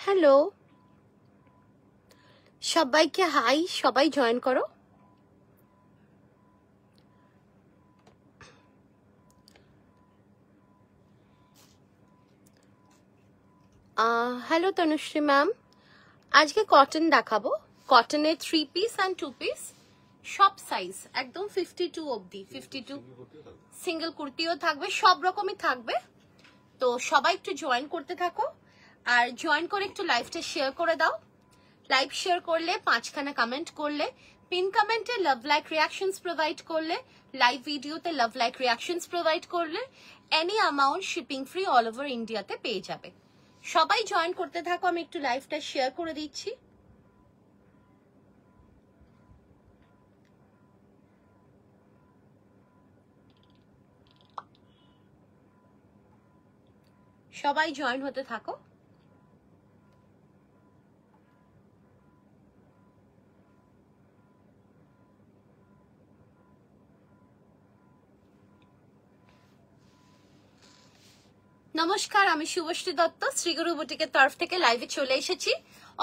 Hello, সবাইকে high. সবাই join করো। হ্যালো তনুশ্রী ম্যাম, আজকে কটন দেখাবো। কটনের 3 পিস অ্যান্ড 2 পিস, সব সাইজ একদম 52 অবধি। 52 সিঙ্গেল কুর্তিও থাকবে, সব রকমই থাকবে। তো সবাই একটু জয়েন করতে থাকো, আর জয়েন করে একটু লাইভটা শেয়ার করে দাও। লাইভ শেয়ার করলে, 5খানা কমেন্ট করলে, পিন কমেন্টে লাভ লাইক রিয়াকশনস প্রোভাইড করলে, লাইভ ভিডিওতে লাভ লাইক রিয়াকশনস প্রোভাইড করলে any amount shipping free all over ইন্ডিয়াতে পেয়ে যাবে। সবাই জয়েন করতে থাকো, আমি একটু লাইভটা শেয়ার করে দিচ্ছি। সবাই জয়েন হতে থাকো। নমস্কার, আমি শুভশ্রী দত্ত শ্রীগুরু বুটিকের তরফ থেকে লাইভে চলে এসেছি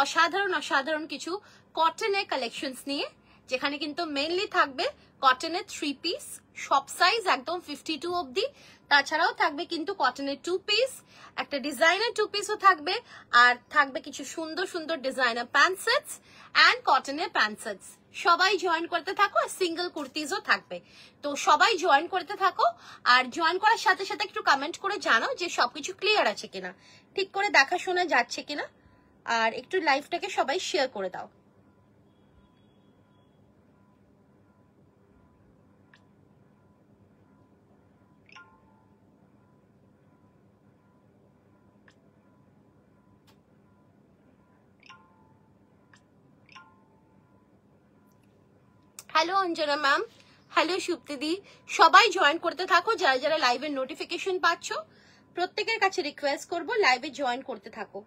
অসাধারণ কিছু কটনের কালেকশনস নিয়ে, যেখানে কিন্তু মেইনলি থাকবে কটনের 3 পিস, সব সাইজ একদম 52 অবধি। তাছাড়াও থাকবে কিন্তু কটনের 2 পিস, একটা ডিজাইনার 2 পিসও থাকবে, আর থাকবে কিছু সুন্দর সুন্দর ডিজাইনার প্যান্ট সেটস অ্যান্ড কটনের প্যান্ট সেটস। সবাই জয়েন করতে থাকো, আর সিঙ্গেল কুর্তিজও থাকবে। তো সবাই জয়েন করতে থাকো, আর জয়েন করার সাথে সাথে একটু কমেন্ট করে জানাও যে সবকিছু ক্লিয়ার আছে কিনা, ঠিক করে দেখাশোনা যাচ্ছে কিনা, আর একটু লাইভটাকে সবাই শেয়ার করে দাও। হ্যালো অঞ্জনা ম্যাম, হ্যালো সুপ্তিদি, সবাই জয়েন করতে থাকো। যারা যারা লাইভের নোটিফিকেশন পাচ্ছ, প্রত্যেকের কাছে রিকোয়েস্ট করবো লাইভে জয়েন করতে থাকো।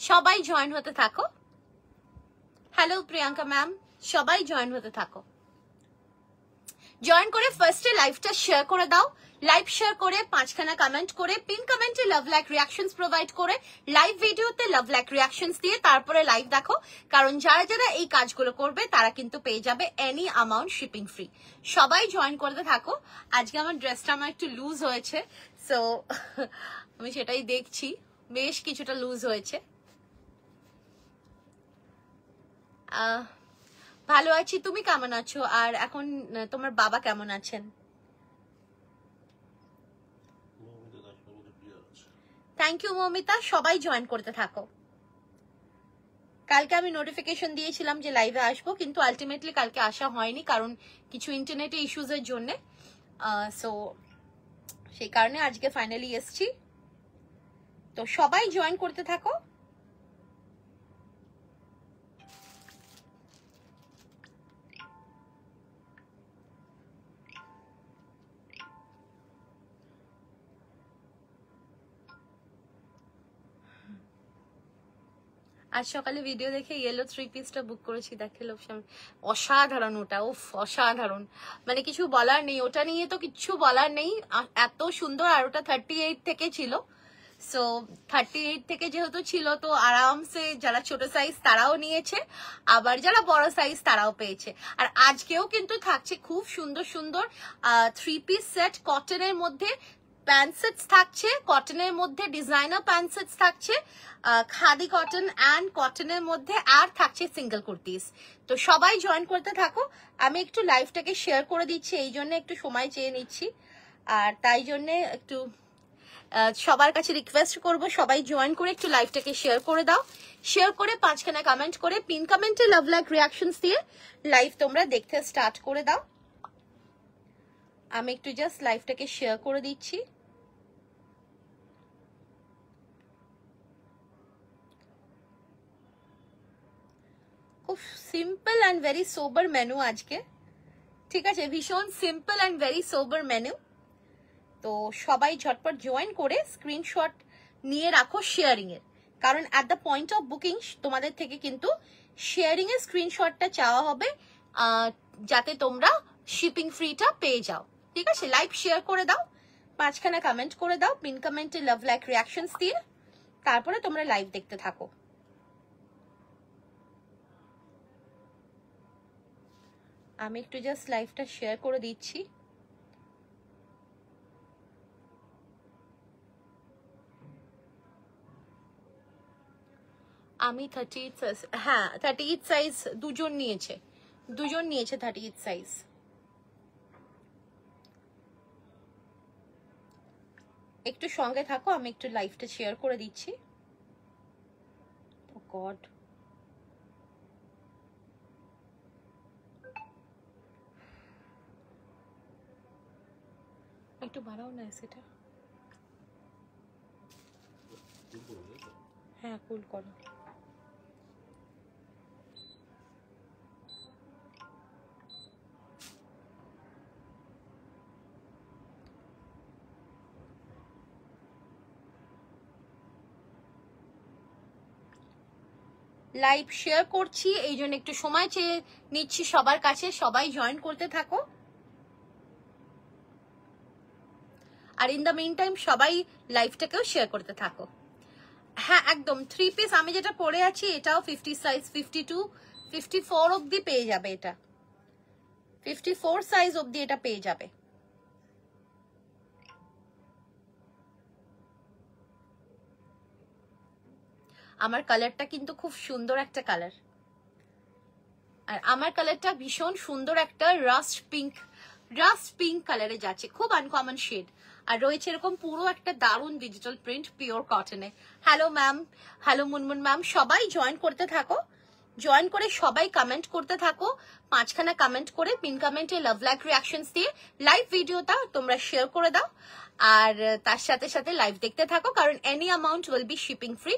সবাই জয়েন হতে থাকো। হ্যালো প্রিয়াঙ্কা ম্যাম, সবাই জয়েন হতে থাকো। জয়েন করে ফার্স্টে লাইভটা শেয়ার করে দাও। লাইভ শেয়ার করে 5খানা কমেন্ট করে, পিন কমেন্টে লাভ লাইক রিয়াকশনস প্রোভাইড করে, লাইভ ভিডিওতে লাভ লাইক রিয়াকশনস দিয়ে তারপরে লাইভ দেখো। কারণ যারা যারা এই কাজগুলো করবে তারা কিন্তু পেয়ে যাবে এনি অ্যামাউন্ট শিপিং ফ্রি। সবাই জয়েন করতে থাকো। আজকে আমার ড্রেসটা আমার একটু লুজ হয়েছে, সো আমি সেটাই দেখছি, বেশ কিছুটা লুজ হয়েছে। ভালো আছি, তুমি কেমন আছো? আর এখন তোমার বাবা কেমন আছেন? Thank you Mamita. সবাই জয়েন করতে থাকো। কালকে আমি নোটিফিকেশন দিয়েছিলাম যে লাইভে আসবো, কিন্তু আলটিমেটলি কালকে আসা হয়নি, কারণ কিছু ইন্টারনেটে ইস্যুজের জন্য। সো সেই কারণে আজকে ফাইনালি এসছি। তো সবাই জয়েন করতে থাকো। আজ সকালে ভিডিও দেখে ইয়েলো 3 পিসটা বুক করেছি, দেখে লোক অসাধারণ। ওটা উফ অসাধারণ, মানে কিছু বলার নেই, ওটা নিয়ে তো কিছু বলার নেই, এত সুন্দর। আর ওটা 38 থেকে ছিল, সো 38 থেকে যেহেতু ছিল, তো আরামসে যারা ছোট সাইজ তারাও নিয়েছে, আবার যারা বড় সাইজ তারাও পেয়েছে। আর আজকেও কিন্তু থাকছে খুব সুন্দর সুন্দর 3 পিস সেট কটনের মধ্যে। প্যান্ট সেটস থাকছে কটনের মধ্যে, ডিজাইনার প্যান্ট সেটস থাকছে খাদি কটন অ্যান্ড কটনের মধ্যে, আর থাকছে সিঙ্গেল কুর্তিস। তো সবাই জয়েন করতে থাকো। আমি একটু লাইভটাকে শেয়ার করে দিচ্ছি, এই জন্য একটু সময় চেয়ে নিচ্ছি, আর তাই জন্য একটু সবার কাছে রিকোয়েস্ট করব সবাই জয়েন করে একটু লাইভটাকে শেয়ার করে দাও। শেয়ার করে 5খানা কমেন্ট করে, পিন কমেন্টে লাভ লাইক রিয়াকশনস দিয়ে লাইভ তোমরা দেখতে স্টার্ট করে দাও। আমি একটু জাস্ট লাইভটাকে শেয়ার করে দিচ্ছি। খুব simple and very sober menu আজকে, ঠিক আছে, ভীষণ simple and very sober menu. তো সবাই ঝটপট জয়েন করে স্ক্রিনশট নিয়ে রাখো শেয়ারিং এর, কারণ at the point of booking তোমাদের থেকে কিন্তু শেয়ারিং এর স্ক্রিনশটটা চাওয়া হবে, যাতে তোমরা শিপিং ফ্রিটা পেয়ে যাও, ঠিক আছে। লাইভ শেয়ার করে দাও, 5খানা কমেন্ট করে দাও, পিন কমেন্টে লাভ লাইক রিঅ্যাকশনস দিয়ে, তারপরে তোমরা লাইভ দেখতে থাকো। আমি একটু জাস্ট লাইভটা শেয়ার করে দিচ্ছি। আমি 38 সাইজ, হ্যাঁ 38 সাইজ দুজন নিয়েছে 38 সাইজ। একটু সঙ্গে থাকো, আমি একটু লাইভটা শেয়ার করে দিচ্ছি। ও গড, একটু বাড়াও না সেটা, হ্যাঁ কুল করো। লাইভ শেয়ার করছি, এই জন্য একটু সময় চেয়ে নিচ্ছি সবার কাছে, সবাই জয়েন করতে থাকো। আর ইন দ্য মিন টাইম সবাই লাইভটাকেও শেয়ার করতে থাকো। হ্যাঁ একদম 3 পিস আমি যেটা পরে আছি এটাও 50 সাইজ, 52 54 অবধি পেয়ে যাবে, এটা 54 সাইজ অবধি এটা পেয়ে যাবে। আমার কালারটা কিন্তু খুব সুন্দর একটা কালার, আর আমার কালারটা ভীষণ সুন্দর একটা রাস্ট পিঙ্ক কালারে যাচ্ছে, খুব আনকমন শেড, আর রয়েছে এরকম পুরো একটা দারুন ডিজিটাল প্রিন্ট পিওর কটনে। Hello ma'am, hello Munmun ma'am, সবাই জয়েন করতে থাকো, জয়েন করে সবাই কমেন্ট করতে থাকো, 5খানা কমেন্ট করে পিন কমেন্টে লাভ লাইক রিঅ্যাকশনস দিয়ে লাইভ ভিডিওটা তোমরা শেয়ার করে দাও, আর তার সাথে সাথে লাইভ দেখতে থাকো, কারণ any amount will be shipping free.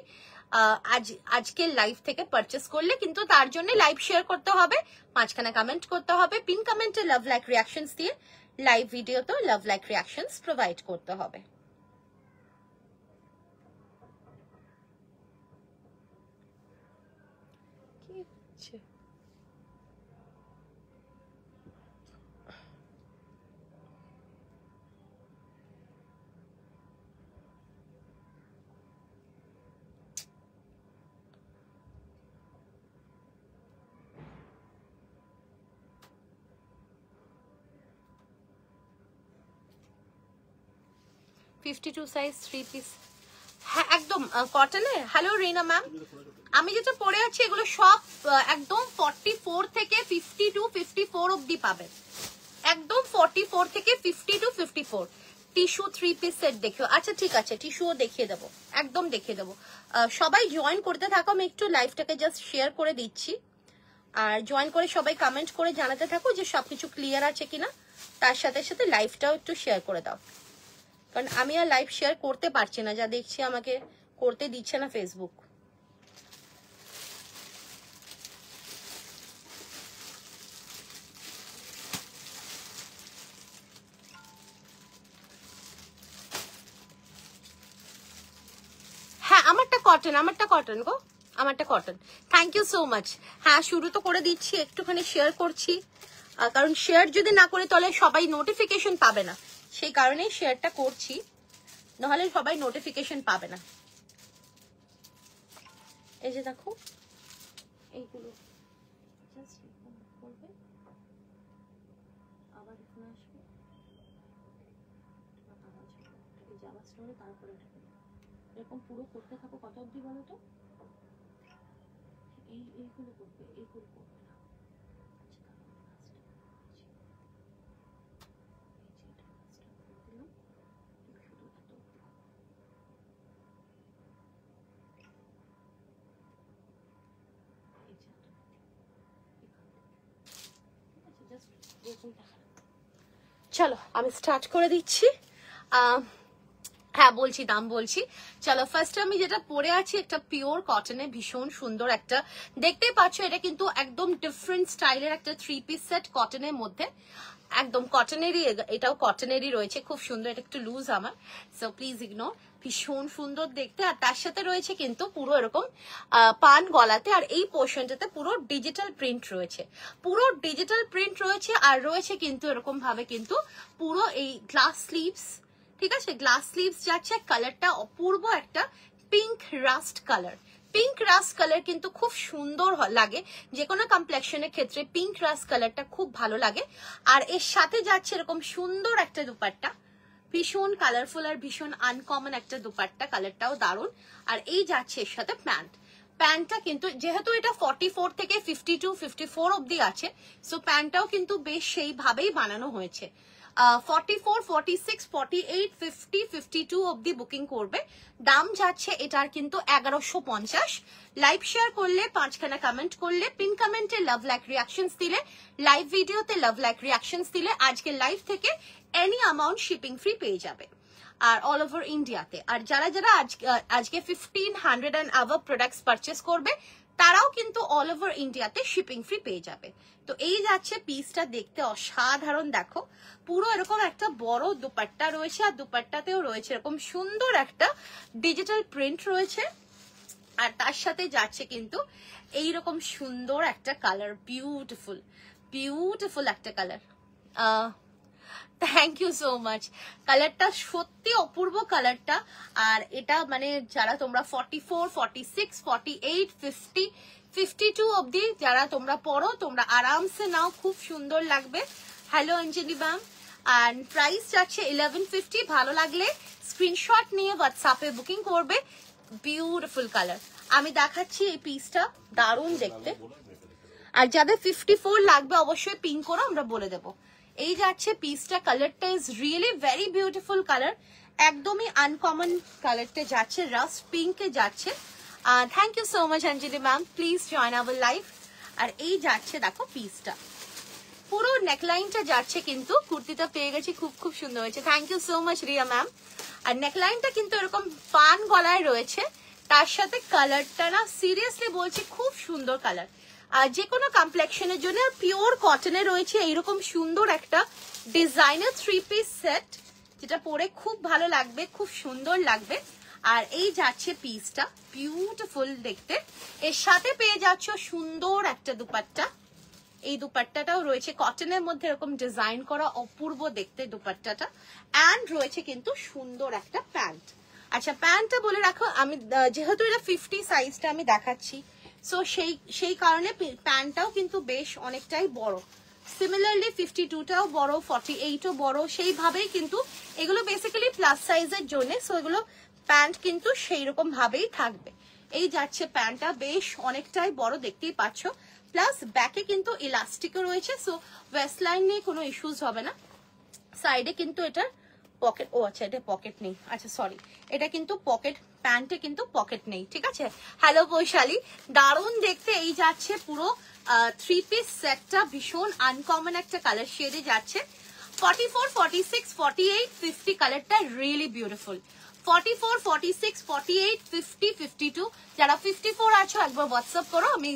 আজকে লাইভ থেকে পারচেস করলে কিন্তু তার জন্য লাইভ শেয়ার করতে হবে, 5খানা কমেন্ট করতে হবে, পিন কমেন্টে লাভ লাইক রিঅ্যাকশনস দিয়ে লাইভ ভিডিওতে লাভ লাইক রিঅ্যাকশনস প্রোভাইড করতে হবে। কি হচ্ছে? 52 সাইজ 3 পিস, হ্যাঁ একদম কটনে। হ্যালো রিনা ম্যাম, আমি যেটা পরে আছি এগুলো সব একদম 44 থেকে 52 54 অবধি পাবেন, একদম 44 থেকে 52 54। টিস্যু 3 পিস সেট দেখো, আচ্ছা ঠিক আছে টিস্যুও দেখিয়ে দেবো, একদম দেখিয়ে দেবো। সবাই জয়েন করতে থাকো, আমি একটু লাইভটাকে জাস্ট শেয়ার করে দিচ্ছি, আর জয়েন করে সবাই কমেন্ট করে জানাতে থাকো যে সবকিছু ক্লিয়ার আছে কিনা, তার সাথে সাথে লাইভটাও একটু শেয়ার করে দাও, কারণ আমি আর লাইভ শেয়ার করতে পারছি না, যা দেখছি আমাকে করতে দিচ্ছে না ফেসবুক। হ্যাঁ আমারটা কটন গো, আমারটা cotton. Thank you so much. হ্যাঁ শুরু তো করে দিচ্ছি, একটুখানি শেয়ার করছি, কারণ শেয়ার যদি না করে তাহলে সবাই নোটিফিকেশন পাবে না, সেই কারণেই শেয়ারটা করছি, নাহলে সবাই নোটিফিকেশন পাবে না। এই যে দেখো এইগুলো জাস্ট করবে, আবার এখানে আসবে, তারপরে এরকম পুরো করতে থাকো। কত অবধি বলো তো? এইগুলো করবে, এইগুলো করবে না। চলো আমি স্টার্ট করে দিচ্ছি। হ্যাঁ বলছি, দাম বলছি। চলো ফার্স্ট আমি যেটা পরে আছি একটা পিওর কটনে, ভীষণ সুন্দর একটা, দেখতেই পাচ্ছ এটা কিন্তু একদম ডিফারেন্ট স্টাইলের একটা 3 পিস সেট কটনের মধ্যে, একদম কটনেরই, এটাও কটনেরই রয়েছে, খুব সুন্দর। এটা একটু লুজ আমার, সো প্লিজ ইগনোর। ভীষণ সুন্দর দেখতে, আর তার সাথে রয়েছে কিন্তু পুরো এরকম পান গলাতে, আর এই পোর্শনটাতে পুরো ডিজিটাল প্রিন্ট রয়েছে, পুরো ডিজিটাল প্রিন্ট রয়েছে। আর রয়েছে কিন্তু এরকম ভাবে কিন্তু পুরো এই গ্লাস স্লিভস, ঠিক আছে, গ্লাস স্লিভস যাচ্ছে। কালারটা অপূর্ব একটা pink rushed colour, pink rushed colour কিন্তু খুব সুন্দর লাগে, যে কোনো কমপ্লেক্সনের ক্ষেত্রে পিঙ্ক রাস্ট কালারটা খুব ভালো লাগে। আর এর সাথে যাচ্ছে এরকম সুন্দর একটা দুপাট্টা, ভীষণ কালারফুল আর ভীষণ আনকমন একটা দুপাট্টা, কালারটাও দারুণ। আর এই যাচ্ছে এর সাথে প্যান্ট, প্যান্টটা কিন্তু যেহেতু এটা 44 থেকে 52 54 অব্দি আছে, সো প্যান্টটাও কিন্তু বেশ সেইভাবেই বানানো হয়েছে। 44, 46, 48, 50, 52 অব্দি বুকিং করবে। দাম যাচ্ছে এটার কিন্তু 1150। লাইভ শেয়ার করলে, 5খানা কমেন্ট করলে, পিন কমেন্টে লাভ লাইক রিয়াকশনস দিলে, লাইভ ভিডিওতে লাভ লাইক রিয়াকশনস দিলে আজকে লাইভ থেকে এনি অ্যামাউন্ট শিপিং ফ্রি পেয়ে যাবে, আর অল ওভার ইন্ডিয়াতে। আর যারা যারা আজকে 1500 অ্যান্ড আবাভ প্রোডাক্টস পারচেস করবে তারাও কিন্তু অল ওভার ইন্ডিয়াতে শিপিং ফ্রি পেয়ে যাবে। তো এই যাচ্ছে পিসটা, দেখতে অসাধারণ, দেখো পুরো এরকম একটা বড় দুপাট্টা রয়েছে, আর দুপাট্টাতেও রয়েছে এরকম সুন্দর একটা ডিজিটাল প্রিন্ট রয়েছে। আর তার সাথে যাচ্ছে কিন্তু এইরকম সুন্দর একটা কালার, বিউটিফুল বিউটিফুল একটা colour. Thank you so much, কালারটা সত্যি অপূর্ব কালারটা। আর এটা মানে যারা তোমরা 44, 46, 48, 50, 52 অব্দি যারা তোমরা পড়ো, তোমরা আরামসে নাও, খুব সুন্দর লাগবে। হ্যালো অঞ্জলি ম্যাম, আর প্রাইস যাচ্ছে 1150। ভালো লাগলে স্ক্রিনশট নিয়ে হোয়াটসঅ্যাপে বুকিং করবে। বিউটিফুল কালার, আমি দেখাচ্ছি এই পিসটা, দারুণ দেখতে। আর যাদের 54 লাগবে অবশ্যই পিন করো, আমরা বলে দেবো। এই যাচ্ছে পিসটা, কালারটা is really very beautiful colour, একদমই আনকমন কালারটা যাচ্ছে, রাস্ট পিঙ্কে যাচ্ছে। Thank you so much Anjali ma'am, please join our live. আর এই যাচ্ছে দেখো পিসটা, পুরো নেকলাইনটা যাচ্ছে কিন্তু, কুর্তিটা পেয়ে গেছি, খুব খুব সুন্দর হয়েছে, thank you so much Riya ma'am. আর নেকলাইনটা কিন্তু এরকম পান গলায় রয়েছে, তার সাথে কালারটা না সিরিয়াসলি বলছি খুব সুন্দর কালার। আর যে কোনো কমপ্লেক্সনের জন্য পিওর কটনে রয়েছে এইরকম সুন্দর একটা ডিজাইনার 3 পিস সেট, যেটা পরে খুব ভালো লাগবে, খুব সুন্দর লাগবে। আর এই যাচ্ছে পিসটা, বিউটিফুল দেখতে, এর সাথে পেয়ে যাচ্ছ সুন্দর একটা দুপাট্টা। এই দুপাট্টাটাও রয়েছে কটনের মধ্যে এরকম ডিজাইন করা, অপূর্ব দেখতে দুপাট্টাটা। অ্যান্ড রয়েছে কিন্তু সুন্দর একটা প্যান্ট। আচ্ছা প্যান্টটা বলে রাখো, আমি যেহেতু এটা 50 সাইজটা আমি দেখাচ্ছি, সো সেই কারণে প্যান্টটাও কিন্তু বেশ অনেকটাই বড়। সিমিলারলি 52টাও বড়, 48ও বড়, সেইভাবেই কিন্তু এগুলো বেসিক্যালি প্লাস সাইজের জন্য, সো এগুলো প্যান্ট কিন্তু সেই রকম ভাবেই থাকবে। এই যাচ্ছে প্যান্টটা, বেশ অনেকটাই বড়, দেখতেই পাচ্ছ। প্লাস ব্যাকে কিন্তু ইলাস্টিকও রয়েছে, সো ওয়েস্ট লাইন নিয়ে কোনো ইস্যুস হবে না। সাইডে কিন্তু এটার পকেট, ও আচ্ছা এটা পকেট নেই, আচ্ছা সরি, এটা কিন্তু পকেট, প্যান্টে কিন্তু পকেট নেই, ঠিক আছে। হ্যালো বৈশালী, দারুণ দেখতে। এই যাচ্ছে পুরো 3 পিস সেটটা, ভীষণ আনকমন একটা কালার শেডে যাচ্ছে। 44, 46, 48, 50 কালারটা রিয়েলি বিউটিফুল। 44, 46, 48, 50, 52 যারা 54 আছো একবার হোয়াটসঅ্যাপ করো, আমি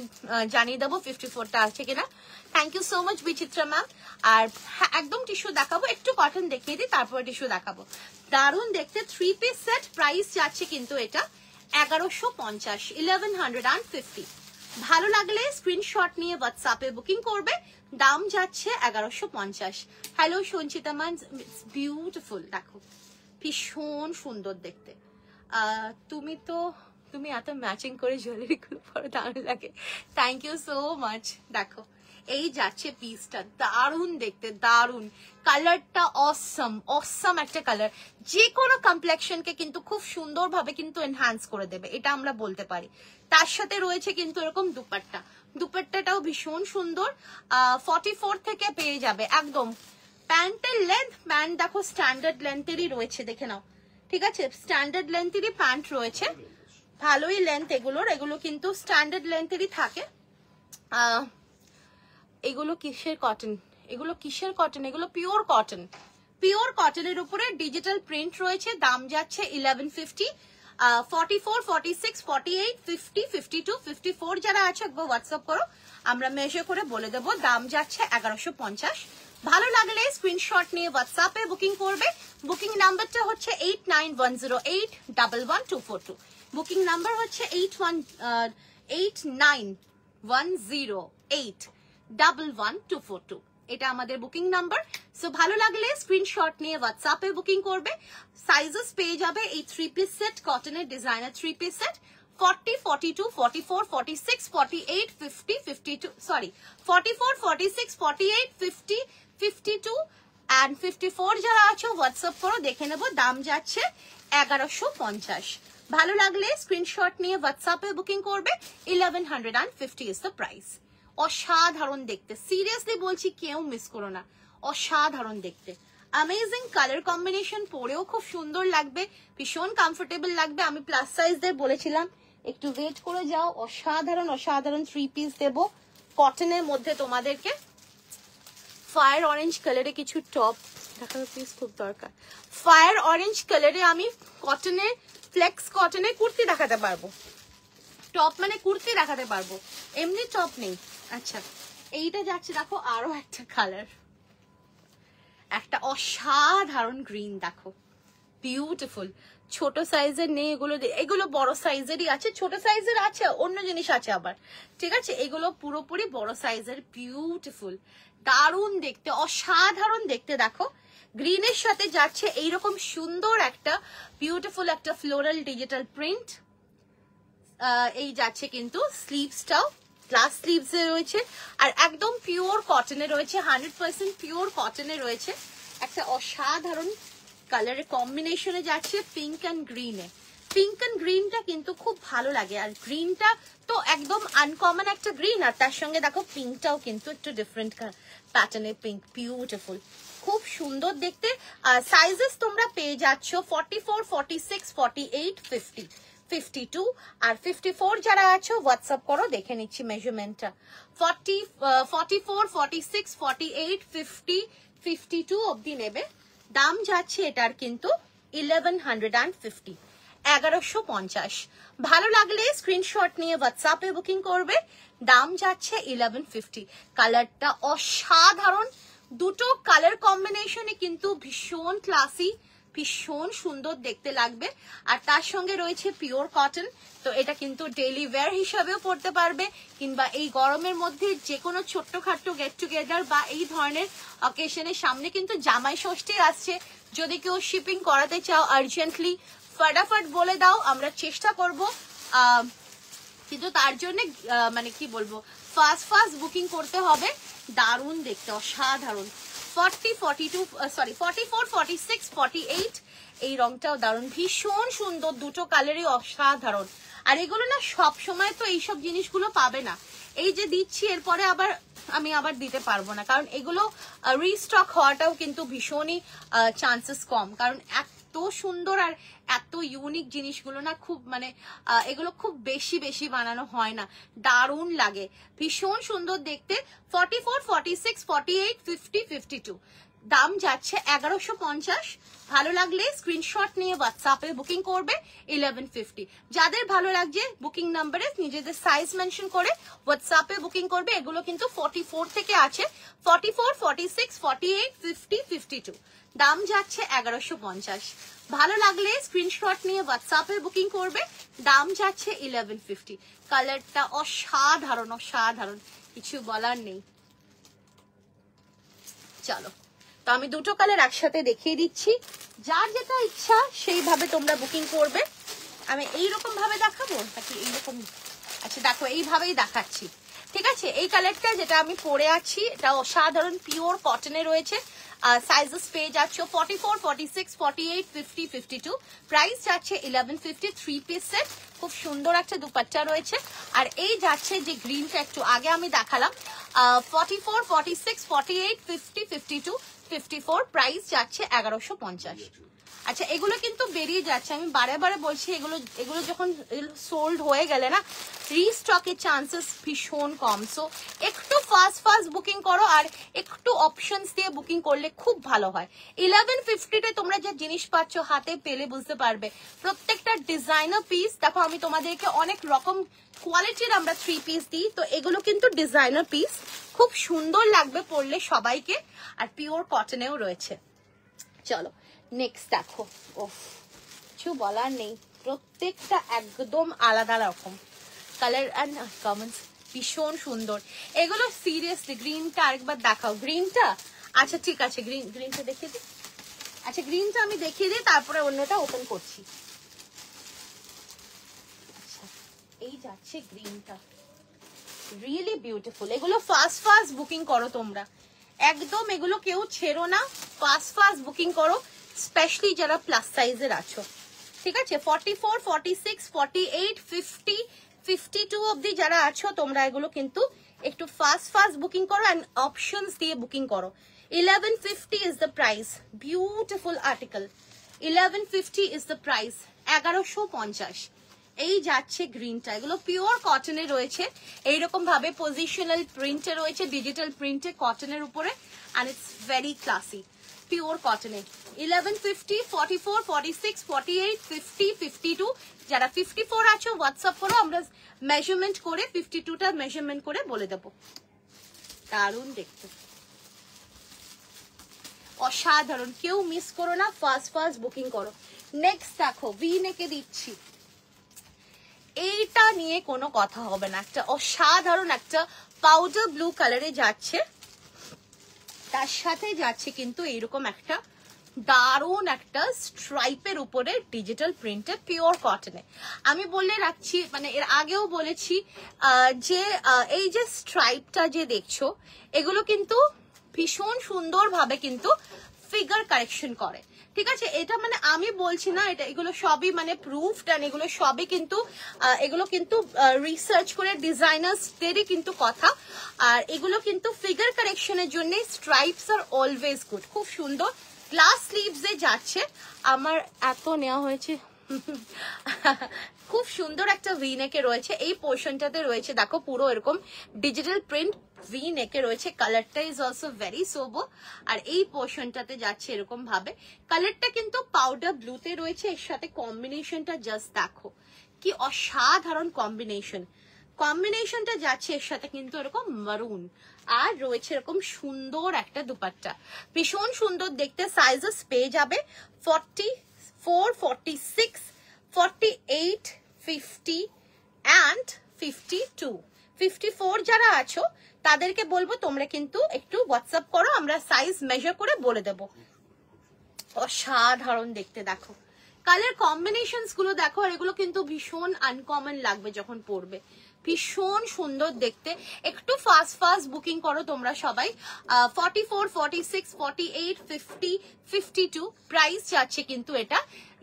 জানিয়ে দেবো 54টা আছে কিনা। Thank you so much Bichitra ma'am. আর একদম টিস্যু দেখাবো, একটু কটন দেখিয়ে দিই, তারপরে টিস্যু দেখাবো। দারুণ দেখতে 3 পিস সেট, প্রাইস যাচ্ছে কিন্তু এটা 1150, 1150। ভালো লাগলে স্ক্রিনশট নিয়ে হোয়াটসঅ্যাপে বুকিং করবে, দাম যাচ্ছে 1150। হ্যালো সঞ্চিতা ম্যাম, বিউটিফুল, দেখো ভীষণ সুন্দর দেখতে। তুমি এত ম্যাচিং করে জুয়েলারি গুলো পরে দারুণ লাগে, থ্যাংক ইউ সো মাচ। দেখো এই যাচ্ছে পিসটা, দারুণ দেখতে, দারুণ কালারটা, অসম অসম একটা কালার, যে কোনো কমপ্লেক্সনকে কিন্তু খুব সুন্দরভাবে কিন্তু এনহ্যান্স করে দেবে, এটা আমরা বলতে পারি। তার সাথে রয়েছে কিন্তু এরকম দুপাট্টা, দুপাট্টাটাও ভীষণ সুন্দর, 44 থেকে পেয়ে যাবে একদম। প্যান্টের লেন্থ, প্যান্ট দেখো স্ট্যান্ডার্ড লেন্থেরই রয়েছে, দেখে নাও, ঠিক আছে, স্ট্যান্ডার্ড লেন্থেরই প্যান্ট রয়েছে, ভালোই লেন্থ এগুলোর, এগুলো কিন্তু স্ট্যান্ডার্ড লেন্থেরই থাকে। এগুলো কিসের কটন, এগুলো কিসের কটন, এগুলো পিওর কটন, পিওর কটনের উপরে ডিজিটাল প্রিন্ট রয়েছে, দাম যাচ্ছে 1150। 44, 46, 48, 50, 52, 54 যারা আছে একবার হোয়াটসঅ্যাপ করো, আমরা মেজার করে বলে দেবো। দাম যাচ্ছে 1150। ভালো লাগলে স্ক্রিনশট নিয়ে হোয়াটসঅ্যাপে বুকিং করবে। বুকিং নাম্বারটা হচ্ছে 8910811242। বুকিং নাম্বার হচ্ছে 8910811242। এটা আমাদের বুকিং নাম্বার। সো ভালো লাগলে স্ক্রিনশট নিয়ে হোয়াটসঅ্যাপে বুকিং করবে। সাইজেস পেয়ে যাবে এই 3 পিস সেট, কটনের designer 3 piece set 40, 42, 44, 46, 48, 50, 52, sorry 44, 46, 48, 50, 52 and 54 যারা আছো হোয়াটসঅ্যাপ করো, দেখে নেবো। দাম যাচ্ছে 1150। ভালো লাগলে স্ক্রিনশট নিয়ে হোয়াটসঅ্যাপে বুকিং করবে। 1150 ইজ দ্য প্রাইস। অসাধারণ দেখতে, সিরিয়াসলি বলছি, কেউ মিস করো না, অসাধারণ দেখতে। অ্যামেজিং কালার কম্বিনেশন, পরেও খুব সুন্দর লাগবে, ভীষণ কমফোর্টেবল লাগবে। আমি প্লাস সাইজদের বলেছিলাম একটু ওয়েট করে যাও। অসাধারণ অসাধারণ 3 পিস দেবো কটনের মধ্যে তোমাদেরকে। ফায়ার অরেঞ্জ কালারে কিছু টপ দেখানো প্লিজ, খুব দরকার। ফায়ার অরেঞ্জ কালারে আমি কটনে, ফ্লেক্স কটনে কুর্তি দেখাতে পারবো। টপ মানে কুর্তি দেখাতে পারবো, এমনি টপ নেই। আচ্ছা, এইটা যাচ্ছে দেখো আরো একটা কালার, একটা অসাধারণ গ্রিন, দেখো বিউটিফুল। ছোট সাইজের নেই এগুলো, এগুলো বড় সাইজেরই আছে, ছোট সাইজের আছে, অন্য জিনিস আছে আবার, ঠিক আছে। এগুলো পুরোপুরি বড় সাইজের, বিউটিফুল, দারুণ দেখতে, অসাধারণ দেখতে। দেখো গ্রিনের সাথে যাচ্ছে এইরকম সুন্দর একটা বিউটিফুল একটা ফ্লোরাল ডিজিটাল প্রিন্ট। এই যাচ্ছে কিন্তু স্লিভসটাও গ্লাস স্লিভস এ রয়েছে, আর একদম পিওর কটনে রয়েছে, 100% পিওর কটনে রয়েছে। একটা অসাধারণ কালারের কম্বিনেশনে যাচ্ছে পিঙ্ক অ্যান্ড গ্রিনে। পিঙ্ক অ্যান্ড গ্রিনটা কিন্তু খুব ভালো লাগে, আর গ্রিনটা তো একদম আনকমন একটা গ্রিন, আর তার সঙ্গে দেখো পিঙ্কটাও কিন্তু একটু ডিফারেন্ট প্যাটার্নের পিঙ্ক, বিউটিফুল, খুব সুন্দর দেখতে। আর সাইজেস তোমরা পেয়ে যাচ্ছ 44, 46, 48, 50, 52 আর 54 যারা আছো হোয়াটসঅ্যাপ করো, দেখে নিচ্ছি মেজারমেন্টটা। 44, 46, 48, 50, 52 অবধি নেবে। দাম যাচ্ছে এটার কিন্তু 1150, 1150। ভালো লাগলে স্ক্রিনশট নিয়ে হোয়াটসঅ্যাপে বুকিং করবে। দাম যাচ্ছে 1150। কালারটা অসাধারণ, দুটো কালার কম্বিনেশনে কিন্তু ভীষণ ক্লাসি, ভীষণ সুন্দর দেখতে লাগবে। আর তার সঙ্গে রয়েছে পিওর কটন, তো এটা কিন্তু ডেইলি ওয়্যার হিসাবেও পড়তে পারবে, কিংবা এই গরমের মধ্যে যে কোনো ছোট্টখাট্টো গেট টুগেদার বা এই ধরনের অকেশনের, সামনে কিন্তু জামাই ষষ্ঠী আসছে, যদি কেউ শিপিং করাতে চাও আর্জেন্টলি ফটাফট বলে দাও, আমরা চেষ্টা করব। কিন্তু তার জন্য মানে কি বলবো, ফাস্ট বুকিং করতে হবে। দারুণ দেখতে, অসাধারণ। 40, 42, সরি 44, 46, 48 এই রংটাও দারুণ, ভীষণ সুন্দর, দুটো কালারই অসাধারণ। আর এগুলো না সব সময় তো এইসব জিনিসগুলো পাবে না, এই যে দিচ্ছি এরপরে আমি আবার দিতে পারবো না, কারণ এগুলো রিস্টক হওয়াটাও কিন্তু ভীষণই চান্সেস কম, কারণ এত সুন্দর আর এত ইউনিক জিনিসগুলো না খুব মানে এগুলো খুব বেশি বানানো হয় না, দারুণ লাগে, ভীষণ সুন্দর দেখতে। 44, 46, 48, 50, 52 দাম যাচ্ছে 1150। ভালো লাগলে স্ক্রিনশট নিয়ে হোয়াটসঅ্যাপে বুকিং করবে 1150। যাদের ভালো লাগছে বুকিং নাম্বারে নিজেদের সাইজ মেনশন করে হোয়াটসঅ্যাপে বুকিং করবে। এগুলো কিন্তু 44 থেকে আছে, 44, 46, 48, 50, 52 দাম যাচ্ছে 1150। ভালো লাগলে স্ক্রিনশট নিয়ে হোয়াটসঅ্যাপে বুকিং করবে, দাম যাচ্ছে 1150। কালারটা অসাধারণ, কিছু বলার নেই। চলো, তো আমি দুটো কালার একসাথে দেখিয়ে দিচ্ছি, যার যেটা ইচ্ছা সেইভাবে তোমরা বুকিং করবে। আমি এইরকম ভাবে দেখাবো নাকি এইরকম? আচ্ছা দেখো, এইভাবেই দেখাচ্ছি, ঠিক আছে। এই কালারটা যেটা আমি পরে আছি এটা অসাধারণ পিওর কটনে রয়েছে। সাইজেস পেয়ে যাচ্ছ 44, 46, 48, 50, 52 প্রাইস যাচ্ছে 1150। 3 পিস সেট, খুব সুন্দর একটা দুপাট্টা রয়েছে। আর এই যাচ্ছে যে গ্রিনটা একটু আগে আমি দেখালাম, 44, 46, 48, 50, 52, 54 প্রাইস যাচ্ছে 1150। আচ্ছা এগুলো কিন্তু বেরিয়ে যাচ্ছে, আমি বারে বারে বলছি, এগুলো যখন সোল্ড হয়ে গেলে না রিস্টকের চান্সেস ভীষণ কম। সো একটু ফাস্ট বুকিং করো, আর একটু অপশনস দিয়ে বুকিং করলে খুব ভালো হয়। 1150-তে তোমরা যে জিনিস পাচ্ছ হাতে পেলে বুঝতে পারবে প্রত্যেকটা ডিজাইনার পিস। দেখো আমি তোমাদেরকে অনেক রকম কোয়ালিটির আমরা 3 পিস দিই, তো এগুলো কিন্তু ডিজাইনার পিস, খুব সুন্দর লাগবে পরলে সবাইকে, আর পিওর কটনেও রয়েছে। চলো নেক্সট দেখো, ওফ কিছু বলার নেই, প্রত্যেকটা একদম আলাদা রকম কালার অ্যান্ড কমেন্টস, ভীষণ সুন্দর এগুলো। সিরিয়াসলি গ্রিনটা আরেকবার দেখাও, গ্রিনটা। আচ্ছা ঠিক আছে, গ্রিনটা দেখিয়ে দিই। আচ্ছা গ্রিনটা আমি দেখিয়ে দিই, তারপরে অন্যটা ওপেন করছি। আচ্ছা এই যাচ্ছে গ্রিনটা, রিয়েলি বিউটিফুল। এগুলো ফাস্ট বুকিং করো তোমরা, একদম এগুলো কেউ ছেড়ো না, ফাস্ট বুকিং করো, স্পেশালি যারা প্লাস সাইজের আছো, ঠিক আছে? 44, 46, 48, 50, 52 অবধি যারা আছো তোমরা এগুলো কিন্তু একটু ফাস্ট বুকিং করো, অ্যান্ড অপশনস দিয়ে বুকিং করো। 1150 is the price, beautiful article, 1150 is the price, 1150। এই যাচ্ছে গ্রিনটা, এগুলো পিওর কটনে রয়েছে, এইরকম ভাবে পজিশনাল প্রিন্টে রয়েছে, ডিজিটাল প্রিন্টে কটনের উপরে, and it's very classy, pure কটনে। 1150, 44, 46, 48, 50, 52, যারা 54 আছো হোয়াটসঅ্যাপ করো, আমরা মেজারমেন্ট করে 52টা মেজারমেন্ট করে বলে দেবো। দারুণ দেখতে, অসাধারণ, কেউ মিস করো না, ফাস্ট বুকিং করো। নেক্সট দেখো ভি নেকে দিচ্ছি, এইটা নিয়ে কোনো কথা হবে না, একটা অসাধারণ একটা পাউডার ব্লু কালারে যাচ্ছে, তার সাথে যাচ্ছে কিন্তু এইরকম একটা দারুণ একটা স্ট্রাইপের উপরে ডিজিটাল প্রিন্টেড পিওর কটনে। আমি বলে রাখছি, মানে এর আগেও বলেছি যে এই যে স্ট্রাইপটা যে দেখছো এগুলো কিন্তু ভীষণ সুন্দরভাবে কিন্তু ফিগার কারেকশন করে, ঠিক আছে? এটা মানে আমি বলছি না, এটা এগুলো সবই মানে প্রুফড, এন্ড এগুলো সবই কিন্তু রিসার্চ করে ডিজাইনার্সদেরই কিন্তু কথা, আর এগুলো কিন্তু ফিগার কারেকশনের জন্য স্ট্রাইপস আর অলওয়েজ গুড, খুব সুন্দর। গ্লাস স্লিভসে যাচ্ছে, আমার এত নেওয়া হয়েছে খুব সুন্দর একটা ভি নেকে রয়েছে, এই পোর্শনটাতে রয়েছে দেখো পুরো এরকম ডিজিটাল প্রিন্ট ভি নেকে রয়েছে, কালারটা ইজ অলসো ভেরি সোবার, আর এই পোর্শনটাতে যাচ্ছে এরকম ভাবে, কালারটা কিন্তু পাউডার ব্লুতে রয়েছে, এর সাথে কম্বিনেশনটা জাস্ট দেখো কি অসাধারণ কম্বিনেশনটা যাচ্ছে এর সাথে কিন্তু এরকম মারুন, আর রয়েছে এরকম সুন্দর একটা দুপাট্টা, ভীষণ সুন্দর দেখতে। সাইজেস পেয়ে যাবে 44, 46, 48, 50 and 52। 54 যারা আছো তাদেরকে বলবো তোমরা কিন্তু একটু হোয়াটসঅ্যাপ করো, আমরা সাইজ মেজার করে বলে দেব। অসাধারণ দেখতে দেখো, কালার কম্বিনেশনস গুলো দেখো, আর এগুলো কিন্তু ভীষণ আনকমন লাগবে যখন পরবে, ভীষণ সুন্দর দেখতে। একটু ফাস্ট বুকিং করো তোমরা সবাই। 44, 46, 48, 50, 52 প্রাইস যাচ্ছে কিন্তু এটা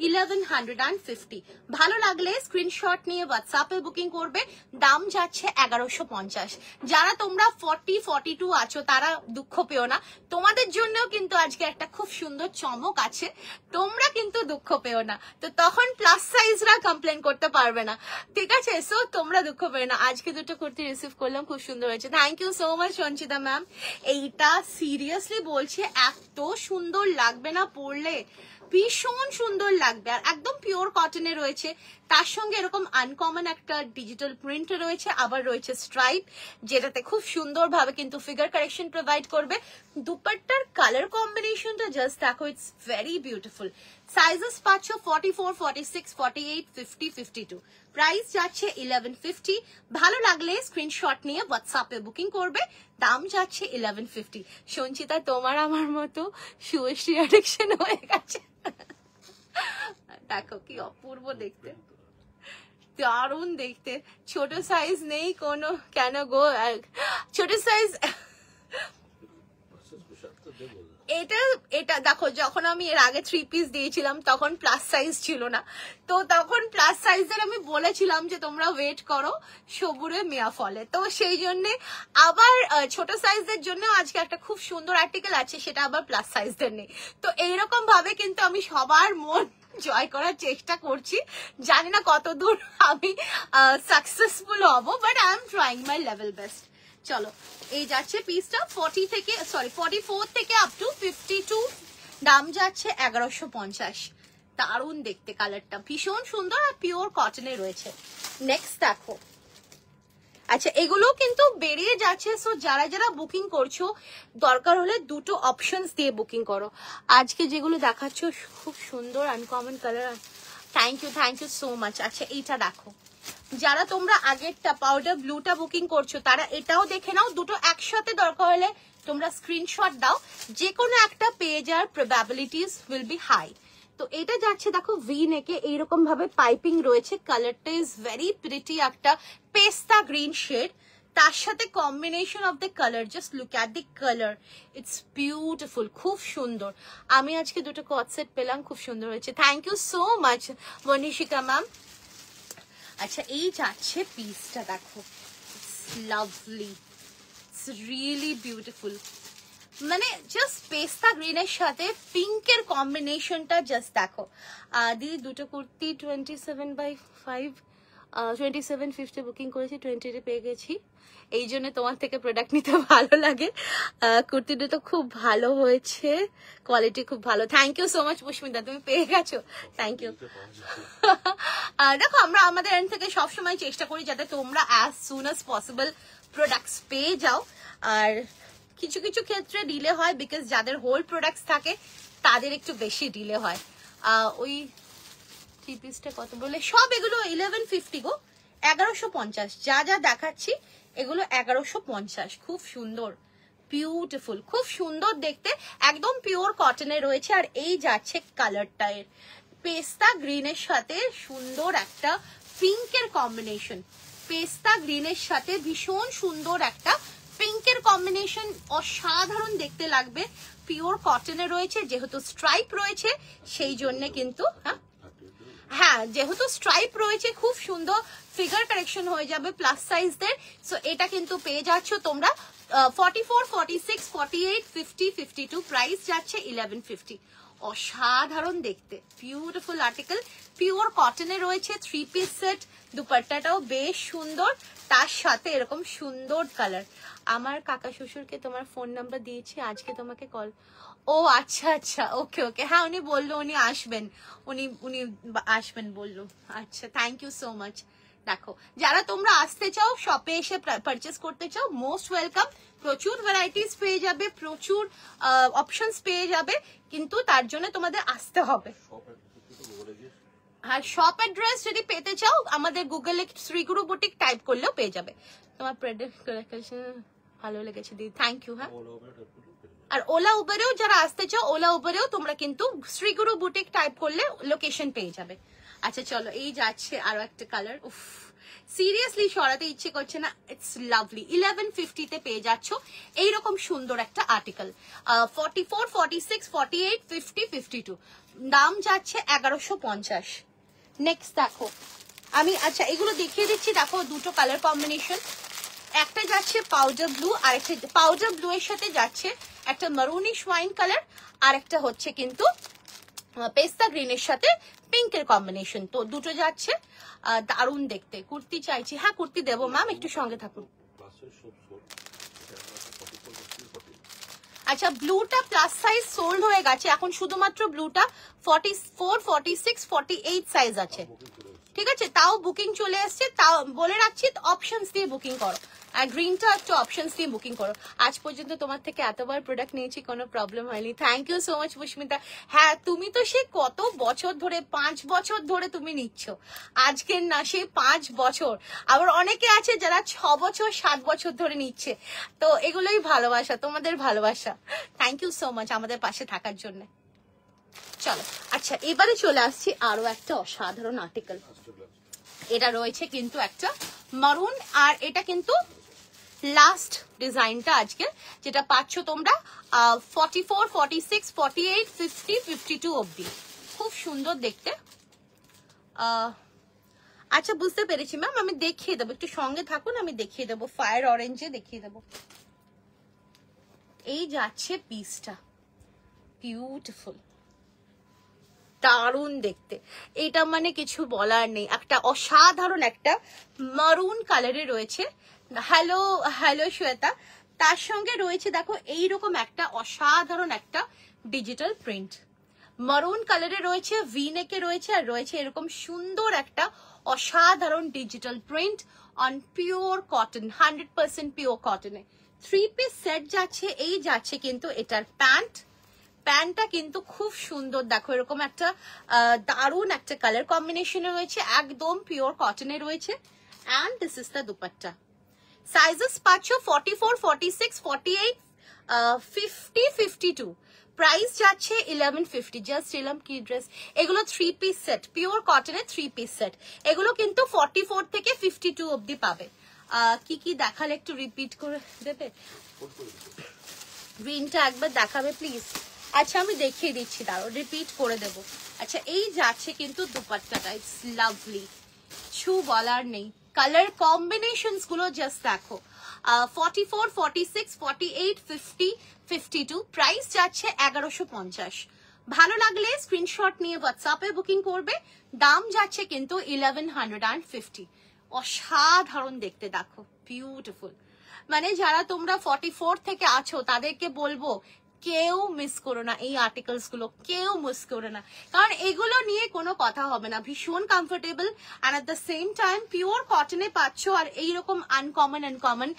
1150। ভালো লাগলে স্ক্রিনশট নিয়ে হোয়াটসঅ্যাপে বুকিং করবে, দাম যাচ্ছে 1150। যারা তোমরা 40, 42 আছো তারা দুঃখ পেও না, তোমাদের জন্যও কিন্তু আজকে একটা খুব সুন্দর চমক আছে, তোমরা কিন্তু দুঃখ পেও না, তো তখন প্লাস সাইজরা কমপ্লেন করতে পারবে না, ঠিক আছে? সো তোমরা দুঃখ পেও না। আজকে দুটো কুর্তি রিসিভ করলাম, খুব সুন্দর হয়েছে, thank you so much Sanchita ma'am. এইটা সিরিয়াসলি বলছি এত সুন্দর লাগবে না পরলে, ভীষণ সুন্দর লাগবে, আর একদম পিওর কটনে রয়েছে, তার সঙ্গে এরকম আনকমন একটা ডিজিটাল প্রিন্ট রয়েছে, আবার রয়েছে স্ট্রাইপ, যেটাতে খুব সুন্দরভাবে কিন্তু ফিগার কারেকশন প্রোভাইড করবে। দুপাট্টার কালার কম্বিনেশনটা জাস্ট দেখো, ইটস ভেরি বিউটিফুল। সাইজেস পাচ্ছ 44, 46, 48, 50, 52। প্রাইস যাচ্ছে 1150। ভালো লাগলে স্ক্রিনশট নিয়ে হোয়াটসঅ্যাপে বুকিং করবে, দাম যাচ্ছে 1150। সঞ্চিতা তোমার আমার মতো শুভশ্রী অ্যাডিকশন হয়ে গেছে, দেখো কি অপূর্ব দেখতে, দারুণ দেখতে। ছোট সাইজ নেই কোনো, কেন গো? ছোট সাইজ এটা এটা দেখো, যখন আমি এর আগে 3 পিস দিয়েছিলাম তখন প্লাস সাইজ ছিল না, তো তখন প্লাস সাইজের আমি বলেছিলাম যে তোমরা ওয়েট করো সবুরে মিয়া ফলে, তো সেই জন্য আবার ছোট সাইজের জন্য আজকে একটা খুব সুন্দর আর্টিকেল আছে, সেটা আবার প্লাস সাইজের নেই। তো এইরকম ভাবে কিন্তু আমি সবার মন জয় করার চেষ্টা করছি, জানি না কতদূর আমি সাকসেসফুল হব, but I am trying my level best. চলো, এই যাচ্ছে পিসটা 44 থেকে আপ টু 52, দাম যাচ্ছে 1150। দারুণ দেখতে, কালারটা ভীষণ সুন্দর আর পিওর কটনে রয়েছে। নেক্সট দেখো, আচ্ছা এগুলো কিন্তু বেরিয়ে যাচ্ছে, সো যারা যারা বুকিং করছো দরকার হলে দুটো অপশনস দিয়ে বুকিং করো। আজকে যেগুলো দেখাচ্ছ খুব সুন্দর uncommon colour, thank you so much. আচ্ছা এইটা দেখো, যারা তোমরা আগেরটা পাউডার ব্লুটা বুকিং করছো তারা এটাও দেখে নাও, দুটো একসাথে দরকার হলে তোমরা স্ক্রিনশট দাও, যে কোনো একটা পেয়ে যাওয়ার প্রবাবিলিটিস উইল বি হাই। তো এটা যাচ্ছে দেখো ভি নেকে, এইরকম ভাবে পাইপিং রয়েছে, কালারটা ইজ ভেরি প্রিটি, একটা পেস্তা গ্রিন শেড, তার সাথে combination of the colour, just look at the colour, it's beautiful, খুব সুন্দর। আমি আজকে দুটো কট সেট পেলাম, খুব সুন্দর হয়েছে, thank you so much Manishika ma'am. আচ্ছা এই যাচ্ছে পিসটা দেখো, it's lovely, it's really beautiful, মানে জাস্ট পেস্তা গ্রিনের সাথে পিঙ্কের কম্বিনেশনটা জাস্ট দেখো। দিদি দুটো কুর্তি 27/5 2750 বুকিং করেছি, 20 পেয়ে গেছি, এই জন্য তোমার থেকে প্রোডাক্ট নিতে ভালো লাগে। কুর্তি দুটো খুব ভালো হয়েছে, কোয়ালিটি খুব ভালো, থ্যাংক ইউ সো মাচ পুষ্মিতা, তুমি পেয়ে গেছো, থ্যাংক ইউ। দেখো আমরা আমাদের এন্ড থেকে সবসময় চেষ্টা করি যাতে তোমরা as soon as possible products পেয়ে যাও, আর কিছু কিছু ক্ষেত্রে ডিলে হয়, বিকজ যাদের হোল প্রোডাক্টস থাকে তাদের একটু বেশি ডিলে হয়। ওই থ্রি পিসটা কত বলে, সব এগুলো 1150 গো, 1150, যা যা দেখাচ্ছি এগুলো 1150, খুব সুন্দর বিউটিফুল, খুব সুন্দর দেখতে, একদম পিওর কটনে রয়েছে। আর এই যাচ্ছে কালারটা, এর পেস্তা গ্রিনের সাথে সুন্দর একটা পিঙ্কের কম্বিনেশন, পেস্তা গ্রিনের সাথে ভীষণ সুন্দর একটা পিঙ্কের কম্বিনেশন, অসাধারণ দেখতে লাগবে, পিওর কটনে রয়েছে, যেহেতু স্ট্রাইপ রয়েছে সেই জন্য কিন্তু হ্যাঁ যেহেতু স্ট্রাইপ রয়েছে খুব সুন্দর ফিগার কারেকশন হয়ে যাবে প্লাস সাইজদের। সো এটা কিন্তু পেয়ে যাচ্ছ তোমরা 44, 46, 48, 50, 52, প্রাইস যাচ্ছে 1150। অসাধারণ দেখতে, বিউটিফুল আর্টিকেল, পিওর কটনে রয়েছে, 3 পিস সেট, দুপাট্টাটাও বেশ সুন্দর, তার সাথে এরকম সুন্দর কালার। আমার কাকা শ্বশুরকে তোমার ফোন নাম্বার দিয়েছি, আজকে তোমাকে কল, ও আচ্ছা আচ্ছা, ওকে ওকে, হ্যাঁ উনি বললো উনি আসবেন, উনি আসবেন বললো, আচ্ছা থ্যাংক ইউ সো মাচ। দেখো যারা তোমরা আসতে চাও শপে এসে পারচেস করতে চাও, মোস্ট ওয়েলকাম, প্রচুর ভ্যারাইটিস পেয়ে যাবে, প্রচুর অপশনস পেয়ে যাবে, কিন্তু তার জন্য তোমাদের আসতে হবে। আর শপ অ্যাড্রেস যদি পেতে চাও আমাদের গুগলে শ্রীগুরু বুটিক টাইপ করলেও পেয়ে যাবে। তোমার প্রোডাক্ট কালেকশন ভালো লেগেছে দিদি, থ্যাংক ইউ। হ্যাঁ, আর ওলা উবেরেও যারা আসতে চাও, ওলা উবেরেও তোমরা কিন্তু শ্রীগুরু বুটিক টাইপ করলে লোকেশন পেয়ে যাবে। আচ্ছা চলো, এই যাচ্ছে আরো একটা কালার, উফ সিরিয়াসলি সরাতে ইচ্ছে করছে না, ইটস লাভলি, 1150 তে পেয়ে যাচ্ছ এইরকম সুন্দর একটা আর্টিকেল, 44, 46, 48, 50, 52, দাম যাচ্ছে 1150। নেক্সট দেখো আমি, আচ্ছা এগুলো দেখিয়ে দিচ্ছি, দেখো দুটো কালার কম্বিনেশন, একটা যাচ্ছে পাউডার ব্লু, আর একটা পাউডার ব্লু এর সাথে যাচ্ছে একটা মারুনিশ ওয়াইন কালার, আর একটা হচ্ছে কিন্তু পেস্তা গ্রিনের সাথে পিঙ্কের কম্বিনেশন, তো দুটো যাচ্ছে দারুণ দেখতে। কুর্তি চাইছি, হ্যাঁ কুর্তি দেবো ম্যাম, একটু সঙ্গে থাকুন। আচ্ছা ব্লুটা প্লাস সাইজ সোল্ড হয়ে গেছে, এখন শুধুমাত্র ব্লুটা 44, 46, 48 সাইজ আছে, ঠিক আছে, তাও বুকিং চলে আসছে, তাও বলে রাখছি অপশনস দিয়ে বুকিং করো, আর গ্রিনটা একটু অপশনস দিয়ে বুকিং করো। আজ পর্যন্ত তোমার থেকে এতবার প্রোডাক্ট নিয়েছি, কোনো প্রবলেম হয়নি, থ্যাংক ইউ সো মাচ পুষ্মিতা। হ্যাঁ তুমি তো সে কত বছর ধরে, 5 বছর ধরে তুমি নিচ্ছ, আজকের না, সে 5 বছর, আবার অনেকে আছে যারা 6 বছর 7 বছর ধরে নিচ্ছে, তো এগুলোই ভালোবাসা, তোমাদের ভালোবাসা, থ্যাংক ইউ সো মাচ আমাদের পাশে থাকার জন্য। চলো আচ্ছা এবারে চলে আসছি আরো একটা অসাধারণ আর্টিকেল, এটা রয়েছে কিন্তু একটা মারুন, আর এটা কিন্তু লাস্ট ডিজাইনটা আজকে যেটা পাচ্ছ তোমরা 44, 46, 48, 50, 52 অবধি। খুব সুন্দর দেখতে। আচ্ছা বুঝতে পেরেছি ম্যাম, আমি দেখিয়ে দেবো, একটু সঙ্গে থাকুন, আমি দেখিয়ে দেবো, ফায়ার অরেঞ্জে দেখিয়ে দেবো। এই যাচ্ছে পিসটা, বিউটিফুল, দারুণ দেখতে। এটা মানে কিছু বলার নেই, একটা অসাধারণ একটা মারুন কালারে রয়েছে। হ্যালো হ্যালো শ্বেতা, তার সঙ্গে রয়েছে দেখো এইরকম একটা অসাধারণ একটা ডিজিটাল প্রিন্ট, মারুন কালারে রয়েছে, ভি নেকে রয়েছে, আর রয়েছে এরকম সুন্দর একটা অসাধারণ digital print on pure cotton, 100% pure কটনে। 3 পিস সেট যাচ্ছে। এই যাচ্ছে কিন্তু এটার প্যান্টটা কিন্তু খুব সুন্দর, দেখো এরকম একটা দারুণ একটা কালার কম্বিনেশনে রয়েছে, একদম পিওর কটনে রয়েছে। And this is the dupatta. Sizes পাচ্ছ 44, 46, 48, 50, 52। প্রাইস যাচ্ছে 1150। জাস্ট এলাম কি ড্রেস, এগুলো 3 পিস সেট, পিওর কটনের 3 পিস সেট। এগুলো কিন্তু 44 থেকে 52 অবধি পাবে। কি কি দেখালে একটু রিপিট করে দেবে? গ্রিনটা একবার দেখাবে প্লিজ। আচ্ছা আমি দেখিয়ে দিচ্ছি, দাঁড়াও রিপিট করে দেব। আচ্ছা এই যাচ্ছে কিন্তু দুপাট্টাটা, ইটস লাভলি, কিছু বলার নেই। কালার কম্বিনেশনস গুলো জাস্ট দেখো। 44, 46, 48, 50, 52। প্রাইস যাচ্ছে 1150। ভালো লাগলে স্ক্রিনশট নিয়ে হোয়াটসঅ্যাপে বুকিং করবে। দাম যাচ্ছে কিন্তু 1150। অসাধারণ দেখতে, দেখো বিউটিফুল। মানে যারা তোমরা 44 থেকে আছো তাদেরকে বলবো কেউ মিস করো না এই আর্টিকেলস গুলো, কেউ মিস করো না, কারণ এগুলো নিয়ে কোনো কথা হবে না। ভীষণ comfortable and at the same time pure কটনে পাচ্ছ, আর এইরকম আনকমন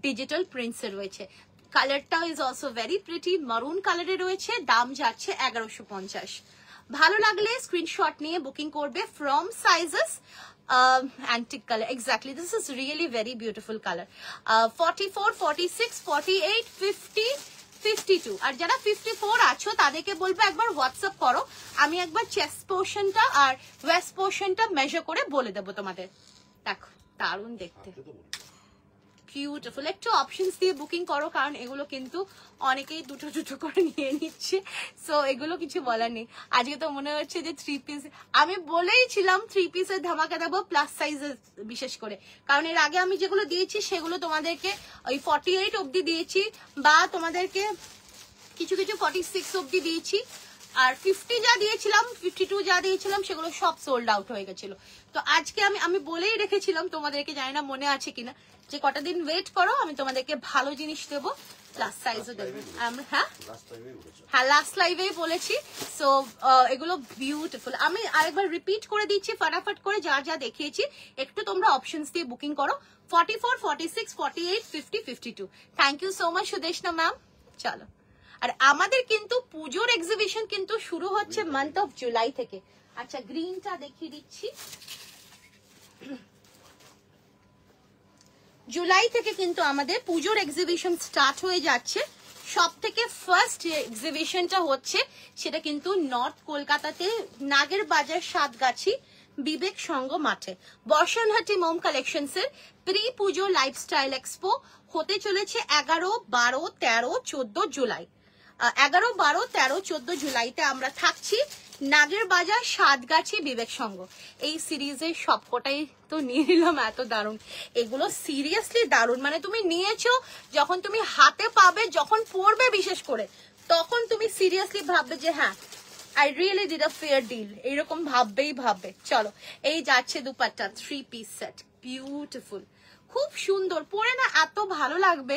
ডিজিটাল প্রিন্টস রয়েছে। কালারটা ইজ অলসো ভেরি প্রিটি, মারুন কালারে রয়েছে। দাম যাচ্ছে 1150। ভালো লাগলে স্ক্রিনশট নিয়ে বুকিং করবে। From sizes antique color, exactly, this is really very beautiful color. 44, 46, 48, 50, 52। আর যারা 54 আছো তাদেরকে বলবো একবার হোয়াটসঅ্যাপ করো, আমি একবার চেস্ট পোর্শনটা আর ওয়েস্ট পোর্শনটা মেজার করে বলে দেবো তোমাদের। দেখো দারুণ দেখতে, বিউটিফুল। একটু অপশনস দিয়ে বুকিং করো, কারণ এগুলো কিন্তু অনেকেই দুটো দুটো করে নিয়ে নিচ্ছে, সো এগুলো কিছু বলার নেই। আজকে তো মনে হচ্ছে যে 3 পিস, আমি বলেইছিলাম 3 পিসের ধামাকা দেবো, প্লাস সাইজের বিশেষ করে, কারণ এর আগে আমি যেগুলো দিয়েছি সেগুলো তোমাদেরকে ওই 48 অবধি দিয়েছি, বা তোমাদেরকে কিছু কিছু 46 অবধি দিয়েছি, আর 50 যা দিয়েছিলাম, 52 যা দিয়েছিলাম সেগুলো সব সোল্ড আউট হয়ে গেছিল। তো আজকে আমি বলেই রেখেছিলাম তোমাদেরকে, জানি না মনে আছে কিনা, যে কটা দিন ওয়েট করো, আমি তোমাদেরকে ভালো জিনিস দেবো, প্লাস সাইজও দেবো। হ্যাঁ লাস্ট লাইভেই বলেছি। সো এগুলো বিউটিফুল। আমি আরেকবার রিপিট করে দিচ্ছি ফটাফট করে, যা যা দেখিয়েছি একটু তোমরা অপশনস দিয়ে বুকিং করো। 44, 46, 48, 50, 52। Thank you so much Sudeshna ma'am. চলো, আর আমাদের কিন্তু পুজোর এক্সিবিশন কিন্তু শুরু হচ্ছে মান্থ অফ জুলাই থেকে। আচ্ছা গ্রিনটা দেখিয়ে দিচ্ছি। জুলাই থেকে কিন্তু আমাদের পুজোর এক্সিবিশন স্টার্ট হয়ে যাচ্ছে। সব থেকে ফার্স্ট যে এক্সিবিশনটা হচ্ছে সেটা কিন্তু নর্থ কলকাতাতে নাগের বাজার সাতগাছি বিবেক সংঘ মাঠে বর্ষণহাটি মোম কালেকশনস এর প্রি পুজো লাইফস্টাইল এক্সপো হতে চলেছে 11, 12, 13, 14 জুলাই। 11, 12, 13, 14 জুলাইতে আমরা থাকছি নাগের বাজার সাতগাছি বিবেক সংঘ। এই সিরিজের সবকটাই তো নিয়ে নিলাম, এত দারুণ, এগুলো সিরিয়াসলি দারুণ। মানে তুমি নিয়েছো, যখন তুমি হাতে পাবে, যখন পরবে বিশেষ করে, তখন তুমি সিরিয়াসলি ভাববে যে হ্যাঁ I really did a fair deal, এইরকম ভাববে। চলো এই যাচ্ছে দুপাট্টা, 3 পিস সেট, বিউটিফুল, খুব সুন্দর, পরে না এত ভালো লাগবে,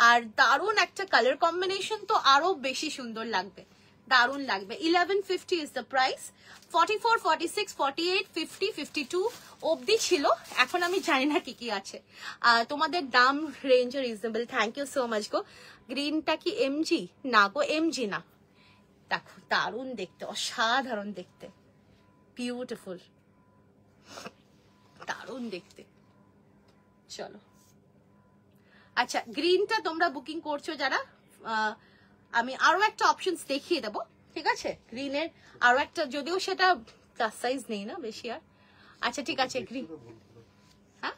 আর দারুণ একটা কালার কম্বিনেশন, তো আরো বেশি সুন্দর লাগবে, দারুণ লাগবে। 1150 ইজ দ্য প্রাইস। 44, 46, 48, 50, 52 অবধি ছিল, এখন আমি জানি না কি কি আছে। তোমাদের দাম range reasonable. Thank you so much গো। গ্রিনটা কি এমজি? না গো এমজি না। দেখো দারুণ দেখতে, অসাধারণ দেখতে, বিউটিফুল, দারুণ দেখতে। চলো আচ্ছা গ্রিনটা তোমরা বুকিং করছো যারা, আমি আরো একটা অপশনস দেখিয়ে দেবো, ঠিক আছে? গ্রিনের আরো একটা, যদিও সেটা প্লাস সাইজ নেই না বেশি আর। আচ্ছা ঠিক আছে গ্রিন, হ্যাঁ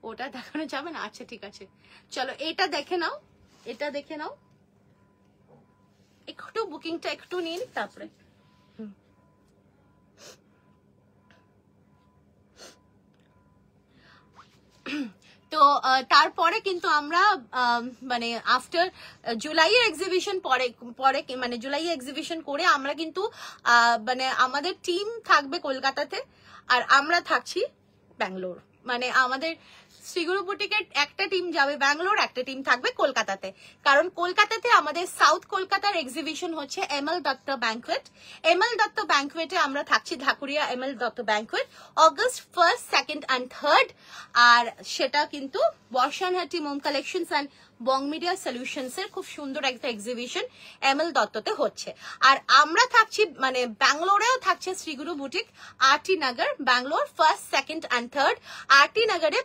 ওটা দেখানো যাবে না? আচ্ছা ঠিক আছে, চলো এটা দেখে নাও, এটা দেখে নাও, একটু বুকিংটা একটু নিয়ে নি তারপরে। তো তারপরে কিন্তু আমরা মানে আফটার জুলাইয়ের এক্সিবিশন পরে পরে মানে জুলাইয়ের এক্সিবিশন করে আমরা কিন্তু মানে আমাদের টিম থাকবে কলকাতাতে, আর আমরা থাকছি ব্যাঙ্গালোর। মানে আমাদের শ্রীগুরু বুটিকের একটা টিম যাবে ব্যাঙ্গালোর, একটা টিম থাকবে কলকাতাতে। কারণ কলকাতাতে আমাদের সাউথ কলকাতার এক্সিবিশন হচ্ছে ML Dutta banquet. ML Dutta ব্যাঙ্কোয়েটে আমরা থাকছি, Dhakuria ML Dutta banquet, August 1, 2 and 3। আর সেটা কিন্তু বর্ষানহাটি মোম collections and Bong media solutions এর খুব সুন্দর একটা এক্সিবিশন এমএল দত্ততে হচ্ছে। আর আমরা থাকছি মানে ব্যাঙ্গালোরেও থাকছে Shriguru boutique, RT Nagar, Bangalore 1, 2 and 3। RT নগরে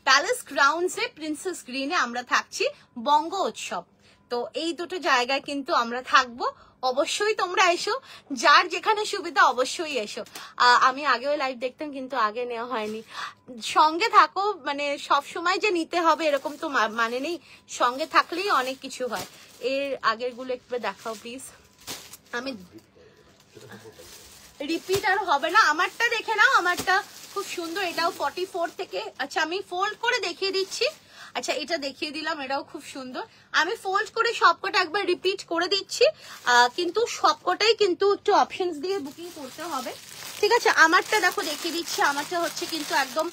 প্যালেস গ্রাউন্ডসে প্রিন্সেস গ্রিনে আমরা থাকছি বঙ্গ উৎসব। তো এই দুটো জায়গায় কিন্তু আমরা থাকবো, অবশ্যই তোমরা এসো, যার যেখানে সুবিধা অবশ্যই এসো। আমি আগেও লাইভ দেখতাম কিন্তু আগে নেওয়া হয়নি। সঙ্গে থাকো, মানে সব সময় যে নিতে হবে এরকম তো মানে নেই, সঙ্গে থাকলেই অনেক কিছু হয়। এর আগের গুলো একটু দেখাও প্লিজ। আমি রিপিট আর হবে না, আমারটা দেখে নাও, আমারটা খুব সুন্দর, এটাও 44 থেকে। আচ্ছা আমি ফোল্ড করে দেখিয়ে দিচ্ছি। আচ্ছা এটা দেখিয়ে দিলাম, এটাও খুব সুন্দর। আমি ফোল্ড করে সবকটা একবার রিপিট করে দিচ্ছি, কিন্তু সবকটাই কিন্তু একটু অপশনস দিয়ে বুকিং করতে হবে, ঠিক আছে? আমারটা দেখো দেখিয়ে দিচ্ছি, আমারটা হচ্ছে কিন্তু একদম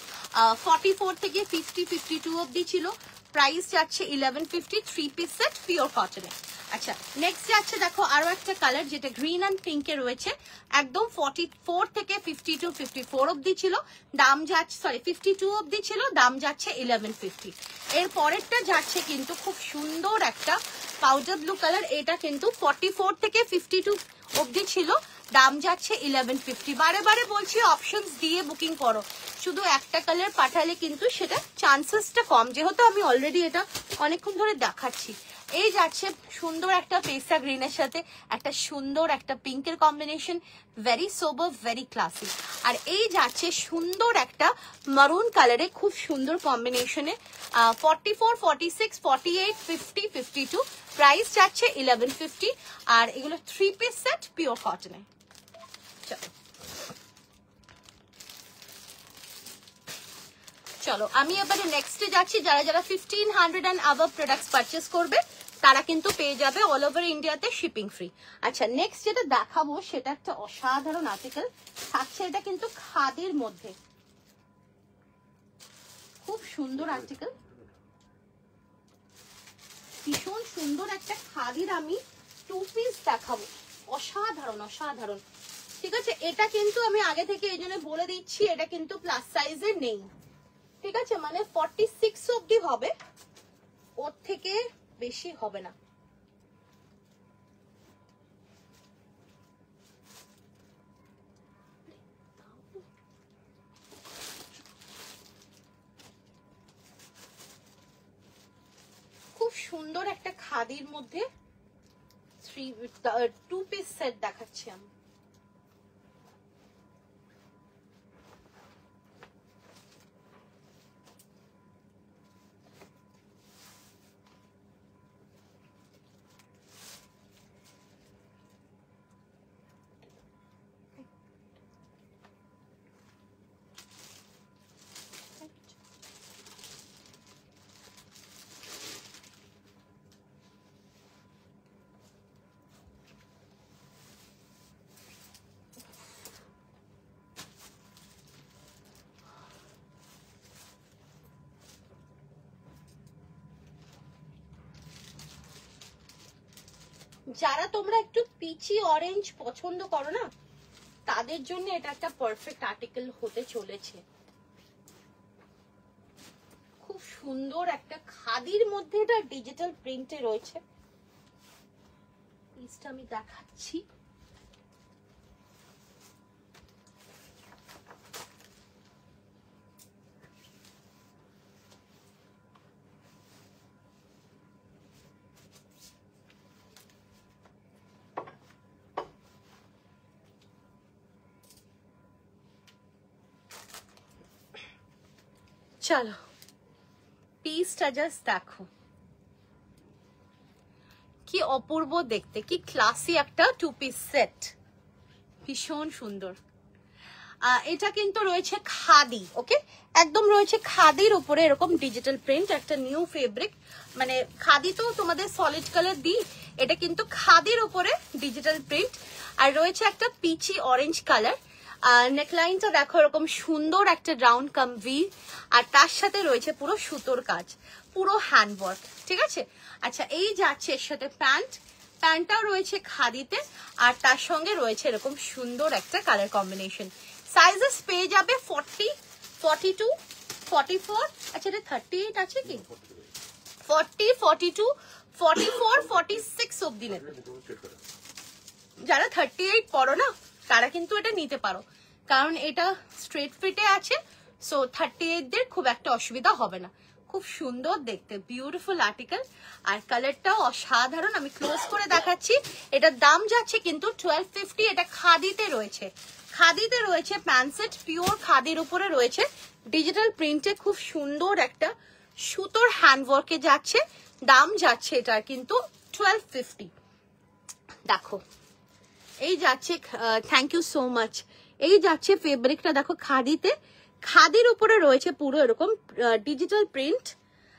44 থেকে 50, 52 অব্দি ছিল। প্রাইস যাচ্ছে 1150, 3 পিস সেট পিওর কটনে। আচ্ছা নেক্সট যাচ্ছে দেখো আরো একটা কালার যেটা গ্রিন অ্যান্ড পিঙ্কে রয়েছে, একদম 44 থেকে 52, 54 অব্দি ছিল, দাম যাচ্ছে 52 অব্দি ছিল, দাম যাচ্ছে 1150। এর পরেরটা যাচ্ছে কিন্তু খুব সুন্দর একটা পাউডার ব্লু কালার, এটা কিন্তু 44 থেকে 52 অব্দি ছিল, দাম যাচ্ছে 1150। বারে বারে বলছি অপশনস দিয়ে বুকিং করো, শুধু একটা কালার পাঠালে কিন্তু সেটা চান্সেসটা কম, যেহেতু আমি অলরেডি এটা অনেকক্ষণ ধরে দেখাচ্ছি। এই যাচ্ছে সুন্দর একটা পেস্তা গ্রিনের সাথে একটা সুন্দর একটা পিঙ্কের কম্বিনেশন, ভেরি সোবার, ভেরি ক্লাসিক। আর এই যাচ্ছে সুন্দর একটা মারুন কালারে, খুব সুন্দর কম্বিনেশনে, 44, 46, 48, 50, 52, প্রাইস যাচ্ছে 1150। আর এগুলো 3 পিস সেট পিওর কটনে। চলো আমি এবারে নেক্সটে যাচ্ছি। যারা যারা 1500 and above প্রোডাক্টস পারচেস করবে তারা কিন্তু পেয়ে যাবে অল ওভার ইন্ডিয়াতে শিপিং ফ্রি। আচ্ছা নেক্সট যেটা দেখাবো সেটা একটা অসাধারণ আর্টিকেল থাকছে, এটা কিন্তু খাদির মধ্যে, খুব সুন্দর আর্টিকেল, ভীষণ সুন্দর একটা খাদির আমি 2 পিস দেখাবো, অসাধারণ অসাধারণ, ঠিক আছে? এটা কিন্তু আমি আগে থেকে এই জন্য বলে দিচ্ছি, এটা কিন্তু প্লাস সাইজের নেই, ঠিক আছে? মানে 46 অব্দি হবে, ওর থেকে বেশি হবে না। খুব সুন্দর একটা খাদির মধ্যে 2 পিস সেট দেখাচ্ছি আমি। যারা তোমরা একটু পিচি অরেঞ্জ পছন্দ করো না, তাদের জন্য এটা একটা পারফেক্ট আর্টিকেল হতে চলেছে। খুব সুন্দর একটা খাদির মধ্যে, এটা ডিজিটাল প্রিন্টে রয়েছে, পিসটা আমি দেখাচ্ছি। চলো পিসটা জাস্ট দেখো, কি অপূর্ব দেখতে, কি ক্লাসি একটা 2 পিস সেট, ভীষণ সুন্দর। এটা কিন্তু রয়েছে খাদি, ওকে, একদম রয়েছে খাদির উপরে এরকম ডিজিটাল প্রিন্ট, একটা নিউ ফেব্রিক, মানে খাদি তো তোমাদের সলিড কালার দিই, এটা কিন্তু খাদির উপরে ডিজিটাল প্রিন্ট, আর রয়েছে একটা পিচি অরেঞ্জ কালার। নেকলাইনটা দেখো এরকম সুন্দর একটা রাউন্ড কাম ভি, আর তার সাথে রয়েছে পুরো সুতোর কাজ, পুরো হ্যান্ডওয়ার্ক, ঠিক আছে। আচ্ছা এই যাচ্ছে এর সাথে প্যান্টটাও রয়েছে খাদিতে, আর তার সঙ্গে রয়েছে এরকম সুন্দর একটা কালার কম্বিনেশন। সাইজেস পেয়ে যাবে 40, 42, 44, আচ্ছা এটা 38 আছে কি, 40, 42, 44, 46 অব্দি নেবে। যারা 38 পড়ো না তারা কিন্তু এটা নিতে পারো, কারণ এটা স্ট্রেট ফিটে আছে, সো 38 দের খুব একটা অসুবিধা হবে না। খুব সুন্দর দেখতে, বিউটিফুল আর্টিকেল, আর কালারটাও অসাধারণ। আমি ক্লোজ করে দেখাচ্ছি, এটার দাম যাচ্ছে কিন্তু 1250। এটা খাদিতে রয়েছে, খাদিতে রয়েছে প্যান্ট সেট, পিওর খাদির উপরে রয়েছে ডিজিটাল প্রিন্টে, খুব সুন্দর একটা সুতোর হ্যান্ডওয়ার্কে যাচ্ছে, দাম যাচ্ছে এটার কিন্তু 1250। দেখো এই যাচ্ছে, থ্যাংক ইউ সো মাচ, এই যাচ্ছে ফেব্রিকটা দেখো খাদিতে, খাদির উপরে রয়েছে পুরো এরকম ডিজিটাল প্রিন্ট,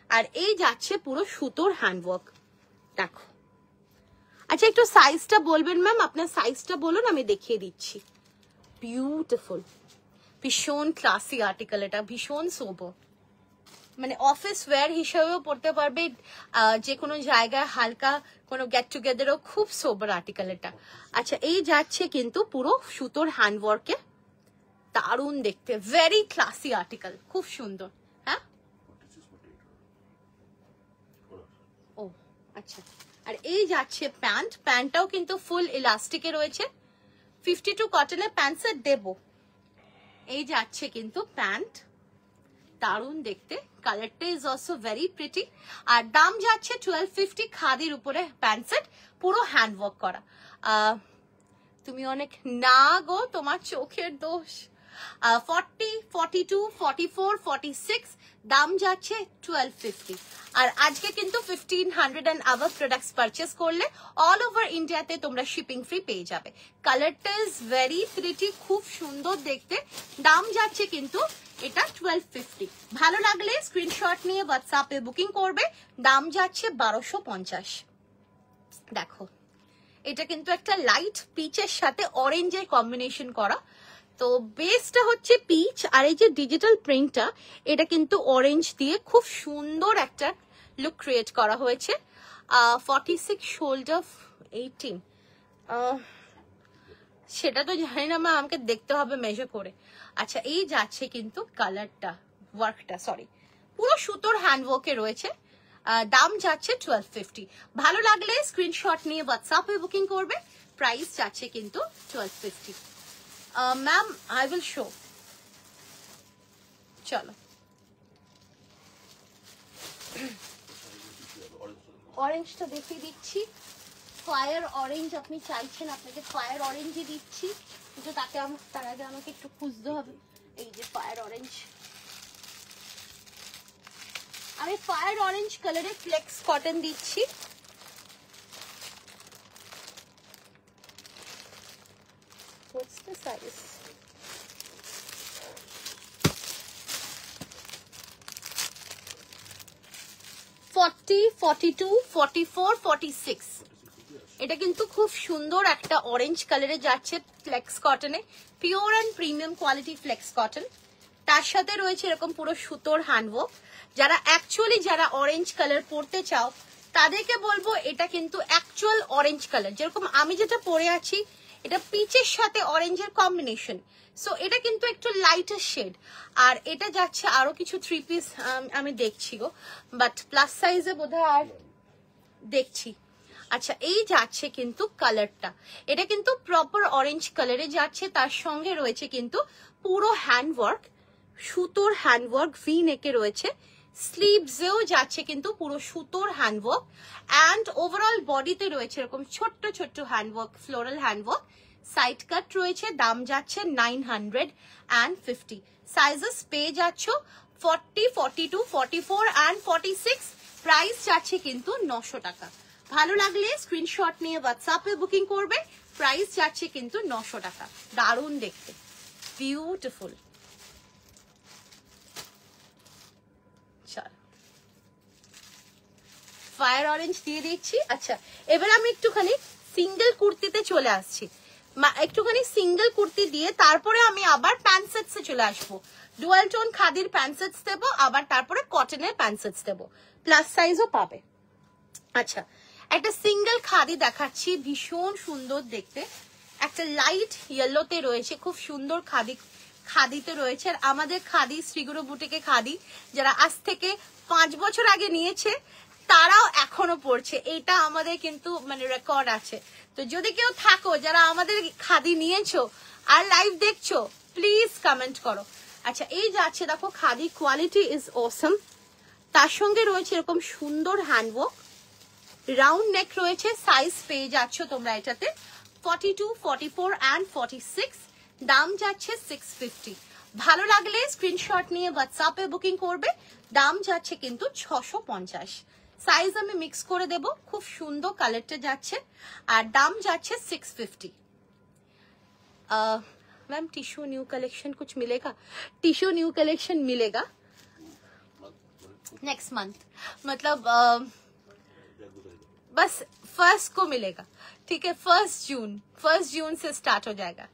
আর এই যাচ্ছে পুরো সুতোর হ্যান্ডওয়ার্ক, দেখো। আচ্ছা একটু সাইজটা বলবেন ম্যাম, আপনার সাইজটা বলুন, আমি দেখিয়ে দিচ্ছি। বিউটিফুল, ভীষণ ক্লাসি আর্টিকেল, এটা ভীষণ সোবর, মানে অফিস ওয়্যার হিসেবেও পড়তে পারবে, যে কোনো জায়গায় হালকা কোনো গেট টুগেদারও খুব সোবার আর্টিকেল এটা। আচ্ছা এই যাচ্ছে কিন্তু পুরো সুতোর হ্যান্ডওয়ার্কে, দারুণ দেখতে, ভেরি ক্লাসি আর্টিকেল, খুব সুন্দর। হ্যাঁ ও আচ্ছা, আর এই যাচ্ছে প্যান্টটাও কিন্তু ফুল ইলাস্টিকে রয়েছে, 52 কটনের প্যান্ট সেট দেবো। এই যাচ্ছে কিন্তু প্যান্ট, দারুণ দেখতে, কালারটা ইজ অলসো ভেরি প্রিটি, আর দাম যাচ্ছে 1250। খাদির উপরে প্যান্ট সেট, পুরো হ্যান্ডওয়ার্ক করা। তুমি অনেক না গো, তোমার চোখের দোষ। 40, 42, 44, 46, দাম যাচ্ছে 1250। আর আজকে কিন্তু 1500 and above প্রোডাক্টস পারচেস করলে অল ওভার ইন্ডিয়াতে তোমরা শিপিং ফ্রি পেয়ে যাবে। কালারটা ইজ ভেরি প্রিটি, খুব সুন্দর দেখতে, দাম যাচ্ছে কিন্তু এটা 1250। ভালো লাগলে স্ক্রিনশট নিয়ে হোয়াটসঅ্যাপে বুকিং করবে, দাম যাচ্ছে 1250। দেখো এটা কিন্তু একটা লাইট পিচের সাথে অরেঞ্জের কম্বিনেশন করা, তো বেসটা হচ্ছে পিচ, আর এই যে ডিজিটাল প্রিন্টটা এটা কিন্তু অরেঞ্জ দিয়ে খুব সুন্দর একটা লুক ক্রিয়েট করা হয়েছে। 46 শোল্ডার 18, সেটা তো জানি না, আমাকে দেখতে হবে মেজার করে। আচ্ছা এই যাচ্ছে কিন্তু কালারটা, ওয়ার্কটা সরি, পুরো সুতোর হ্যান্ডওয়ার্কে রয়েছে, দাম যাচ্ছে 1250। ভালো লাগলে স্ক্রিনশট নিয়ে হোয়াটসঅ্যাপে বুকিং করবে, প্রাইস যাচ্ছে কিন্তু 1250। ম্যাম আই উইল শো, চলো অরেঞ্জটা দেখিয়ে দিচ্ছি। ফায়ার অরেঞ্জ আপনি চাইছেন, আপনাকে ফায়ার অরেঞ্জই দিচ্ছি, কিন্তু তার আগে আমাকে একটু খুঁজতে হবে। এই যে ফায়ার অরেঞ্জ, আমি ফায়ার অরেঞ্জ কালারে ফ্লেক্স কটন দিচ্ছি। What's the size? Forty, 42, 44, 46। এটা কিন্তু খুব সুন্দর একটা অরেঞ্জ কালারে যাচ্ছে ফ্লেক্স কটনে, pure and premium quality flex cotton, তার সাথে রয়েছে এরকম পুরো সুতোর হ্যান্ডওয়ার্ক। যারা অরেঞ্জ কালার পরতে চাও তাদেরকে বলবো এটা কিন্তু অ্যাকচুয়াল অরেঞ্জ কালার, যেরকম আমি যেটা পরে আছি এটা পিচের সাথে অরেঞ্জের কম্বিনেশন, সো এটা কিন্তু একটু লাইটার শেড। আর এটা যাচ্ছে আরো কিছু 3 পিস আমি দেখছি গো, বাট প্লাস সাইজে বোধহয় আর দেখছি। আচ্ছা এই যাচ্ছে কিন্তু কালারটা, এটা কিন্তু প্রপার অরেঞ্জ কালারে যাচ্ছে, তার সঙ্গে রয়েছে কিন্তু পুরো হ্যান্ডওয়ার্ক, সুতোর হ্যান্ডওয়ার্ক ভি নেকে রয়েছে, স্লিভসেও যাচ্ছে কিন্তু পুরো সুতোর হ্যান্ডওয়ার্ক, অ্যান্ড ওভারঅল বডিতে রয়েছে এরকম ছোট্ট ছোট্ট handwork, floral handwork, side cut রয়েছে, দাম যাচ্ছে 950। সাইজেস পেয়ে যাচ্ছ 40, 42, 44 and 46। প্রাইস যাচ্ছে কিন্তু 900 টাকা। ভালো লাগলে স্ক্রিনশট নিয়ে হোয়াটসঅ্যাপে বুকিং করবে। প্রাইস যাচ্ছে কিন্তু 900 টাকা। দারুণ দেখতে, বিউটিফুল। ফায়ার অরেঞ্জ দিয়ে দিচ্ছি। আচ্ছা, এবার আমি একটুখানি সিঙ্গেল কুর্তিতে চলে আসছি। একটুখানি সিঙ্গেল কুর্তি দিয়ে তারপরে আমি আবার প্যান্ট সেটসে চলে আসবো। ডুয়াল টোন খাদির প্যান্ট সেটস দেবো, আবার তারপরে কটনের প্যান্ট সেটস দেবো, প্লাস সাইজও পাবে। আচ্ছা, একটা সিঙ্গেল খাদি দেখাচ্ছি, ভীষণ সুন্দর দেখতে। একটা লাইট ইয়েলোতে রয়েছে, খুব সুন্দর খাদিতে রয়েছে। আর আমাদের খাদি শ্রীগুরু বুটিকে খাদি যারা আজ থেকে 5 বছর আগে নিয়েছে তারাও এখনো পড়ছে। এটা আমাদের কিন্তু মানে রেকর্ড আছে। তো যদি কেউ থাকো যারা আমাদের খাদি নিয়েছো আর লাইভ দেখছো, প্লিজ কমেন্ট করো। আচ্ছা, এই যাচ্ছে দেখো, খাদি কোয়ালিটি ইজ অসম। তার সঙ্গে রয়েছে এরকম সুন্দর হ্যান্ডওয়ার্ক, রাউন্ড নেক রয়েছে। সাইজ পেয়ে যাচ্ছ তোমরা এটাতে 42, 44 and 46। দাম যাচ্ছে 650। ভালো লাগলে স্ক্রিনশট নিয়ে হোয়াটসঅ্যাপে বুকিং করবে। দাম যাচ্ছে কিন্তু 650। সাইজ আমি মিক্স করে দেব। খুব সুন্দর কালারটা যাচ্ছে আর দাম যাচ্ছে 650। मैम टिश्यू न्यू कलेक्शन कुछ मिलेगा? टिश्यू न्यू कलेक्शन मिलेगा नेक्स्ट मंथ, मतलब बस 1st को मिलेगा, ठीक है। 1 जून से स्टार्ट हो जाएगा।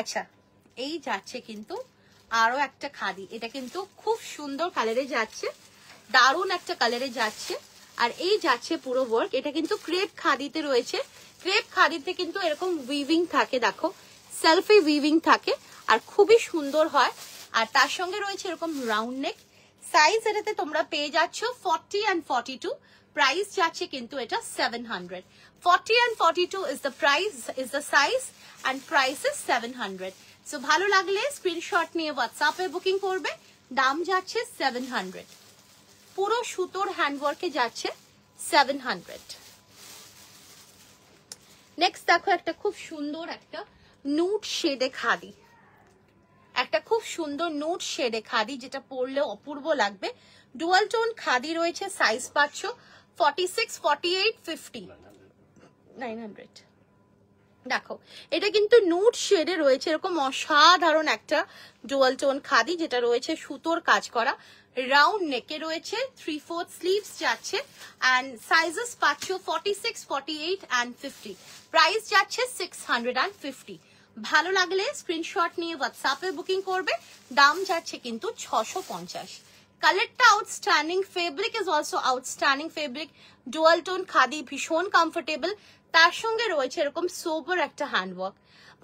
अच्छा, এই যাচ্ছে কিন্তু আরো একটা খাদি। এটা কিন্তু খুব সুন্দর কালারে যাচ্ছে, দারুণ একটা কালারে যাচ্ছে। আর এই যাচ্ছে পুরো ওয়ার্ক। এটা কিন্তু ক্রেপ খাদিতে রয়েছে। ক্রেপ খাদিতে কিন্তু এরকম উইভিং থাকে, দেখো সেলফি উইভিং থাকে আর খুবই সুন্দর হয়। আর তার সঙ্গে রয়েছে এরকম রাউন্ড নেক। সাইজ এটাতে তোমরা পেয়ে যাচ্ছ 40 and 42। প্রাইস যাচ্ছে কিন্তু এটা 700। 40 and 42 is the price, is the size and price is 700। So ভালো লাগলে স্ক্রিনশট নিয়ে হোয়াটসঅ্যাপে বুকিং করবে। দাম যাচ্ছে 700। পুরো সুতোর হ্যান্ডওয়ার্কে যাচ্ছে 700। নেক্সট দেখো, একটা খুব সুন্দর একটা নুট শেডে খাদি, একটা খুব সুন্দর নুট শেডে খাদি, যেটা পরলে অপূর্ব লাগবে। ডুয়াল টোন খাদি রয়েছে। সাইজ পাচ্ছ 46, 48, 50, 900। দেখো, এটা কিন্তু নুট শেডে রয়েছে, এরকম অসাধারণ একটা ডুয়াল টোন খাদি, যেটা রয়েছে সুতোর কাজ করা। রাউন্ড নেকে রয়েছে, 3/4 স্লিভস যাচ্ছে এন্ড সাইজেস পাচ্ছ 46, 48 and 50। প্রাইস যাচ্ছে 650। ভালো লাগলে স্ক্রিনশট নিয়ে হোয়াটসঅ্যাপে বুকিং করবে। দাম যাচ্ছে কিন্তু 650। কালারটা outstanding, fabric is also outstanding fabric. Dual tone khadi, ভীষণ কমফোর্টেবল। তার সঙ্গে রয়েছে এরকম সোবার একটা হ্যান্ডওয়ার্ক।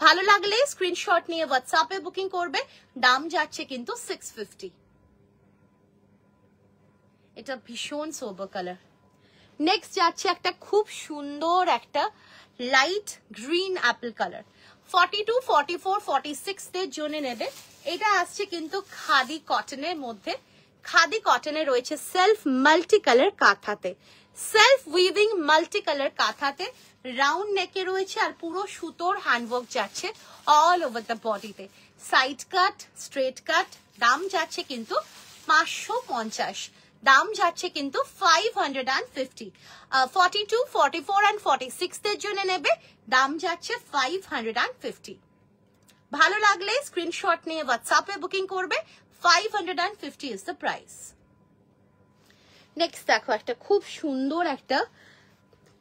ভালো লাগলে স্ক্রিনশট নিয়ে হোয়াটসঅ্যাপে বুকিং করবে। দাম যাচ্ছে কিন্তু 650। এটা ভীষণ সোবার কালার। নেক্সট যাচ্ছে একটা খুব সুন্দর একটা লাইট গ্রিন অ্যাপেল কালার। 42, 44, 46 দের জন্য নেবে। এটা আসছে কিন্তু খাদি কটনের মধ্যে। খাদি কটনে রয়েছে সেলফ মাল্টি কালার কাঁথাতে, সেলফ উইভিং মাল্টি কালার কাঁথাতে। রাউন্ড নেকে রয়েছে আর পুরো সুতোর হ্যান্ডওয়ার্ক যাচ্ছে অল ওভার দ্য বডিতে। Side cut, straight cut. দাম যাচ্ছে কিন্তু 550। দাম যাচ্ছে কিন্তু 550। 42, 44 and 46 দের জন্য নেবে। দাম যাচ্ছে 550। ভালো লাগলে স্ক্রিনশট নিয়ে হোয়াটসঅ্যাপে বুকিং করবে। 550 is the price। নেক্সট দেখো, একটা খুব সুন্দর একটা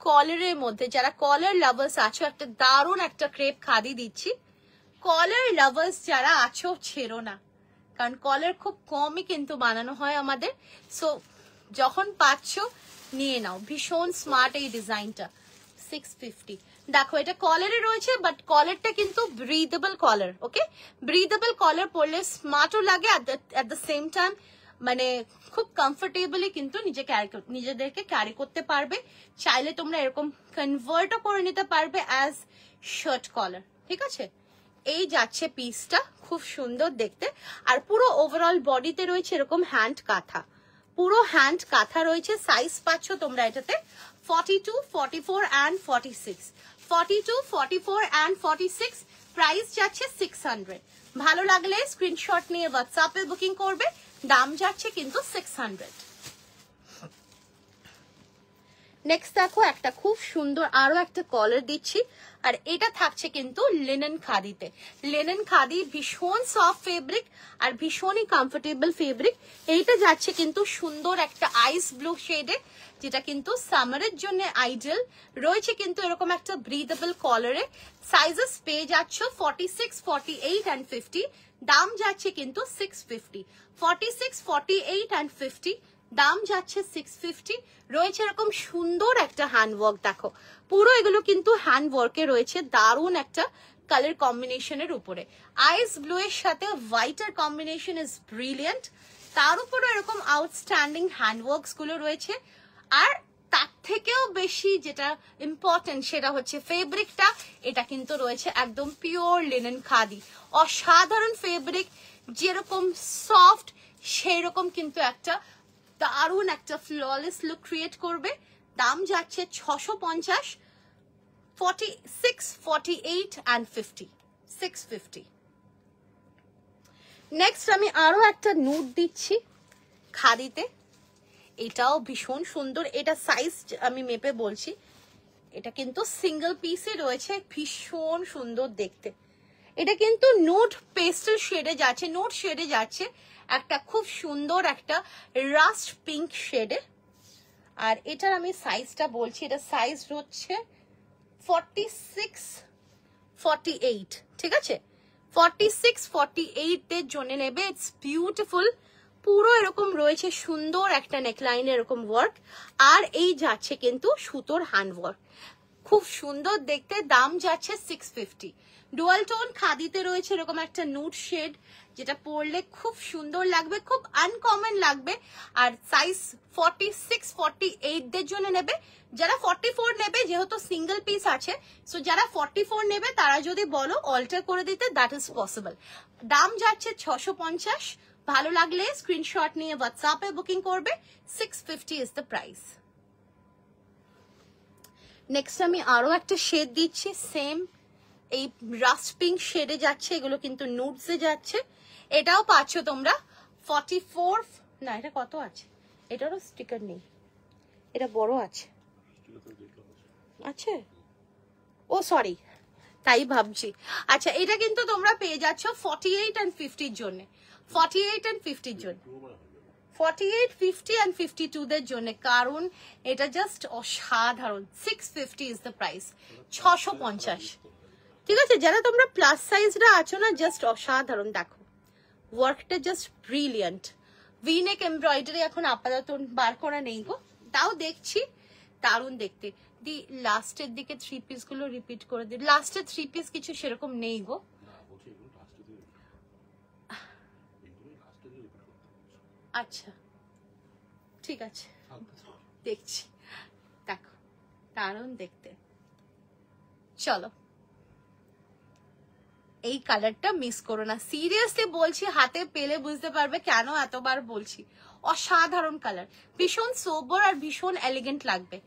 কলারের মধ্যে, যারা কলার লাভার্স আছো, একটা দারুণ একটা ক্রেপ খাদি দিচ্ছি। কলার লাভার্স যারা আছো, ছেড়ো না, কারণ কলার খুব কমই কিন্তু বানানো হয় আমাদের। সো যখন পাচ্ছ নিয়ে নাও। ভীষণ স্মার্ট এই ডিজাইনটা। 650। দেখো, এটা কলারে রয়েছে, বাট কলারটা কিন্তু ব্রিদেবল কলার। ওকে, ব্রিদেবল কলার পরলে স্মার্টও লাগে, অ্যাট দ্য সেম টাইম মানে খুব কমফোর্টেবলি কিন্তু নিজেদেরকে ক্যারি করতে পারবে। চাইলে তোমরা এরকম কনভার্টও করে নিতে পারবে অ্যাজ শার্ট কলার, ঠিক আছে। এই যাচ্ছে পিসটা, খুব সুন্দর দেখতে। আর পুরো ওভারঅল বডিতে রয়েছে এরকম হ্যান্ড কাঁথা, পুরো হ্যান্ড কাঁথা রয়েছে। সাইজ পাচ্ছ তোমরা এটাতে 42, 44 and 46। 42, 44 and 46। প্রাইস যাচ্ছে 600। ভালো লাগলে স্ক্রিনশট নিয়ে হোয়াটসঅ্যাপে বুকিং করবে, দাম যাচ্ছে কিন্তু 600। নেক্সট দেখো একটা খুব সুন্দর আরো একটা কলার দিচ্ছি, আর এটা থাকছে কিন্তু লিনেন খাদিতে। লিনেন খাদি ভীষণ সফট ফেব্রিক আর ভীষণই কমফোর্টেবল ফেব্রিক। এইটা যাচ্ছে কিন্তু সুন্দর একটা আইস ব্লু শেডে, যেটা কিন্তু সামারের জন্য আইডিয়াল রয়েছে। কিন্তু এরকম একটা ব্রিদেবল কলারে সাইজেস পেয়ে যাচ্ছ 46, 48 and 50। দাম যাচ্ছে কিন্তু 650। 46, 48 and 50 দাম যাচ্ছে 650। রয়েছে এরকম সুন্দর একটা হ্যান্ডওয়ার্ক, দেখো পুরো এগুলো কিন্তু হ্যান্ডওয়ার্কে রয়েছে, দারুণ একটা কালার কম্বিনেশনের উপরে। আইস ব্লু এর সাথে হোয়াইটের কম্বিনেশন ইজ ব্রিলিয়েন্ট। তার উপরে এরকম আউটস্ট্যান্ডিং হ্যান্ডওয়ার্কস গুলো রয়েছে। আর তার থেকেও বেশি যেটা ইম্পর্টেন্ট সেটা হচ্ছে ফেব্রিকটা। এটা কিন্তু রয়েছে একদম পিওর লিনেন খাদি, অসাধারণ ফেব্রিক, যেরকম সফট সেই রকম কিন্তু একটা দারুণ একটা ফ্ললেস লুক ক্রিয়েট করবে। দাম যাচ্ছে 650, 46, 48 and 50, 650। নেক্সট আমি আরো একটা নুড দিচ্ছি খাদিতে, এটাও ভীষণ সুন্দর। এটা সাইজ আমি মেপে বলছি, এটা কিন্তু সিঙ্গেল পিসে রয়েছে, ভীষণ সুন্দর দেখতে। এটা কিন্তু নোট পেস্টেল শেডে যাচ্ছে, নোট শেডে যাচ্ছে একটা খুব সুন্দর একটা রাস্ট পিঙ্ক শেডে। আর এটার আমি সাইজটা বলছি, এটা সাইজ হচ্ছে 46, 48, ঠিক আছে? 46, 48 এর জন্য নেবে। ইটস বিউটিফুল, পুরো এরকম রয়েছে সুন্দর একটা নেকলাইন এরকম ওয়ার্ক, আর এই যাচ্ছে কিন্তু সুতোর হ্যান্ড ওয়ার্ক, খুব সুন্দর দেখতে। দাম যাচ্ছে 650। ডুয়াল টোন খাদিতে রয়েছে এরকম একটা নুড শেড, যেটা পরলে খুব সুন্দর লাগবে, খুব আনকমন লাগবে। আর সাইজ 46, 48 দের জন্য নেবে। যারা 44 নেবে, যেহেতু সিঙ্গেল পিস আছে, সো যারা 44 নেবে তারা যদি বলো অল্টার করে দিতে, দ্যাট ইজ পসিবল। দাম যাচ্ছে 650। ভালো লাগলে স্ক্রিনশট নিয়ে হোয়াটসঅ্যাপে বুকিং করবে, 650 ইজ দ্য প্রাইস। নেক্সট আমি আরো একটা শেড দিচ্ছি, সেম এই রাস্ট পিঙ্ক শেডে যাচ্ছে, এগুলো কিন্তু নুডসে যাচ্ছে। এটাও পাচ্ছ তোমরা 44, না এটা কত আছে, এটারও স্টিকার নেই, এটা বড় আছে, আছে ও সরি তাই ভাবছি। আচ্ছা, এটা কিন্তু তোমরা পেয়ে যাচ্ছ 48 and 50 জন্য, 48 and 50 জন্য, 48, 50 and 52 দের জন্য, কারণ এটা জাস্ট অসাধারণ। 650 ইজ দ্য প্রাইস, 650। ঠিক আছে, যারা তোমরা প্লাস সাইজরা আছো না, জাস্ট অসাধারণ। দেখো ওয়ার্কটা জাস্ট ব্রিলিয়েন্ট। ভিনেক এমব্রয়ডারি এখন আপাতত বার করা নেই গো, তাও দেখছি দারুণ দেখতে। দি লাস্টের দিকে 3 পিস গুলো রিপিট করে দিই, লাস্টের 3 পিস কিছু সেরকম নেই গো। আচ্ছা ঠিক আছে, দেখছি। দেখো দারুণ দেখতে। চলো, এই কালারটা মিস করো না, সিরিয়াসলি বলছি, হাতে পেলে বুঝতে পারবে কেন এতবার বলছি। অসাধারণ কালার, ভীষণ সোবার আর ভীষণ এলিগেন্ট লাগবে।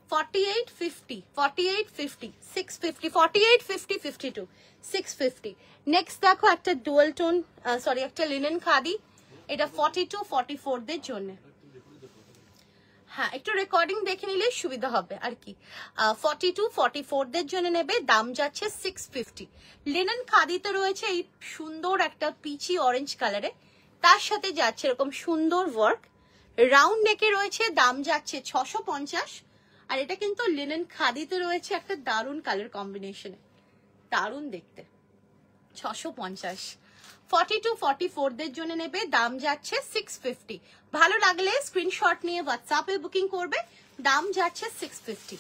48, 50, 48, 50, 650, 48, 50, 52, 650। নেক্সট দেখো একটা ডুয়াল টোন, সরি একটা লিনেন খাদি, এটা 42, 44 দের জন্য। হ্যাঁ, একটু রেকর্ডিং দেখে নিলে সুবিধা হবে আর কি। 42, 44 দের জন্য নেবে, দাম যাচ্ছে 650। লিনেন খাদিতে রয়েছে এই সুন্দর একটা পিচি অরেঞ্জ কালারে, তার সাথে যাচ্ছে এরকম সুন্দর ওয়ার্ক, রাউন্ড নেকে রয়েছে, দাম যাচ্ছে 650। আর এটা কিন্তু লিনেন খাদিতে রয়েছে একটা দারুণ কালার কম্বিনেশনে, দারুণ দেখতে, 650। 42, 44 দের জন্য নেবে, দাম যাচ্ছে 650। ভালো লাগলে স্ক্রিনশট নিয়ে হোয়াটসঅ্যাপে বুকিং করবে, দাম যাচ্ছে 650।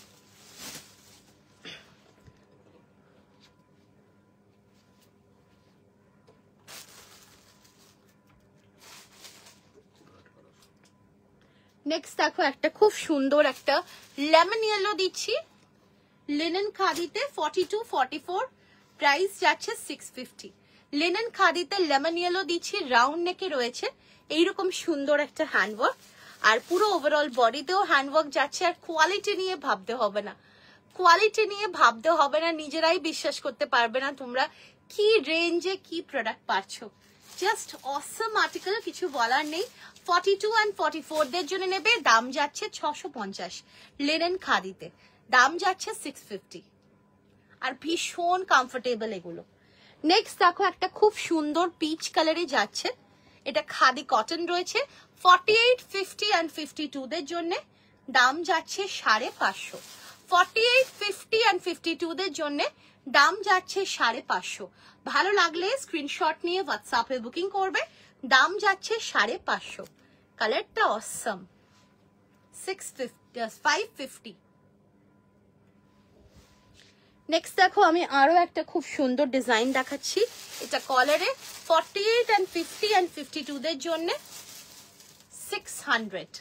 নেক্সট দেখো একটা খুব সুন্দর একটা লেমন ইয়েলো দিচ্ছি লিনেন খাদিতে, 42, 44, প্রাইস যাচ্ছে 650। লিনেন খাদিতে লেমন ইয়েলো দিচ্ছি, রাউন্ড নেকে রয়েছে এইরকম সুন্দর একটা হ্যান্ডওয়ার্ক, আর পুরো ওভারঅল বডিতেও হ্যান্ডওয়ার্ক যাচ্ছে। আর কোয়ালিটি নিয়ে ভাবতে হবে না, কোয়ালিটি নিয়ে ভাবতে হবে না, নিজেরাই বিশ্বাস করতে পারবে না তোমরা কি রেঞ্জে কি প্রোডাক্ট পাচ্ছ, জাস্ট অসম আর্টিকেল, কিছু বলার নেই। 42 and 44 দের জন্য নেবে, দাম যাচ্ছে 650, লিনেন খাদিতে দাম যাচ্ছে 650, আর ভীষণ কমফোর্টেবল এগুলো। নেক্সট দেখো একটা খুব সুন্দর পিচ কালারে যাচ্ছে, এটা খাদি কটন রয়েছে, 48, 50 and 52 দের জন্য দাম যাচ্ছে 550, 48, 50 and 52 দের জন্য দাম যাচ্ছে 550। ভালো লাগলে স্ক্রিনশট নিয়ে হোয়াটসঅ্যাপে বুকিং করবে, দাম যাচ্ছে 550। কালারটা অসম, 550। নেক্সট দেখো আমি আরো একটা খুব সুন্দর ডিজাইন দেখাচ্ছি, এটা কলারে, 48 and 50 and 52 দের জন্য 600,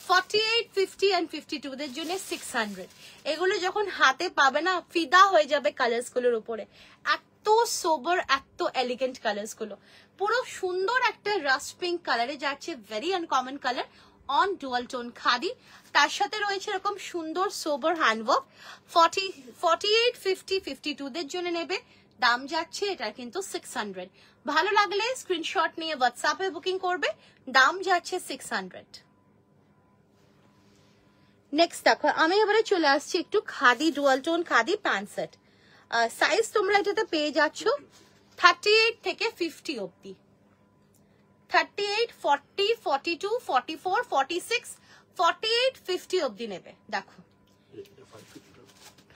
48, 50 and 52 দের জন্য 600। এগুলো যখন হাতে পাবে না ফিদা হয়ে যাবে কালার্স গুলোর উপরে, এত সোবার, এত এলিগেন্ট কালার্স গুলো। পুরো সুন্দর একটা রাস্ট পিঙ্ক কালারে যাচ্ছে, very uncommon colour, on dual tone khadi, তার সাথে রয়েছে এরকম সুন্দর সোবার হ্যান্ডওয়ার্ক। 48, 50, 52 দের জন্য নেবে, দাম যাচ্ছে এটা কিন্তু 600। ভালো লাগলে স্ক্রিনশট নিয়ে হোয়াটসঅ্যাপে বুকিং করবে, দাম যাচ্ছে 600। নেক্সট দেখো আমি এবারে চলে আসছি একটু khadi dual tone khadi pant set. Size তোমরা এটাতে পেয়ে যাচ্ছ 38 থেকে 50 অবধি, 38, 40, 42, 44, 46, 48, 50 অবধি নেবে। দেখো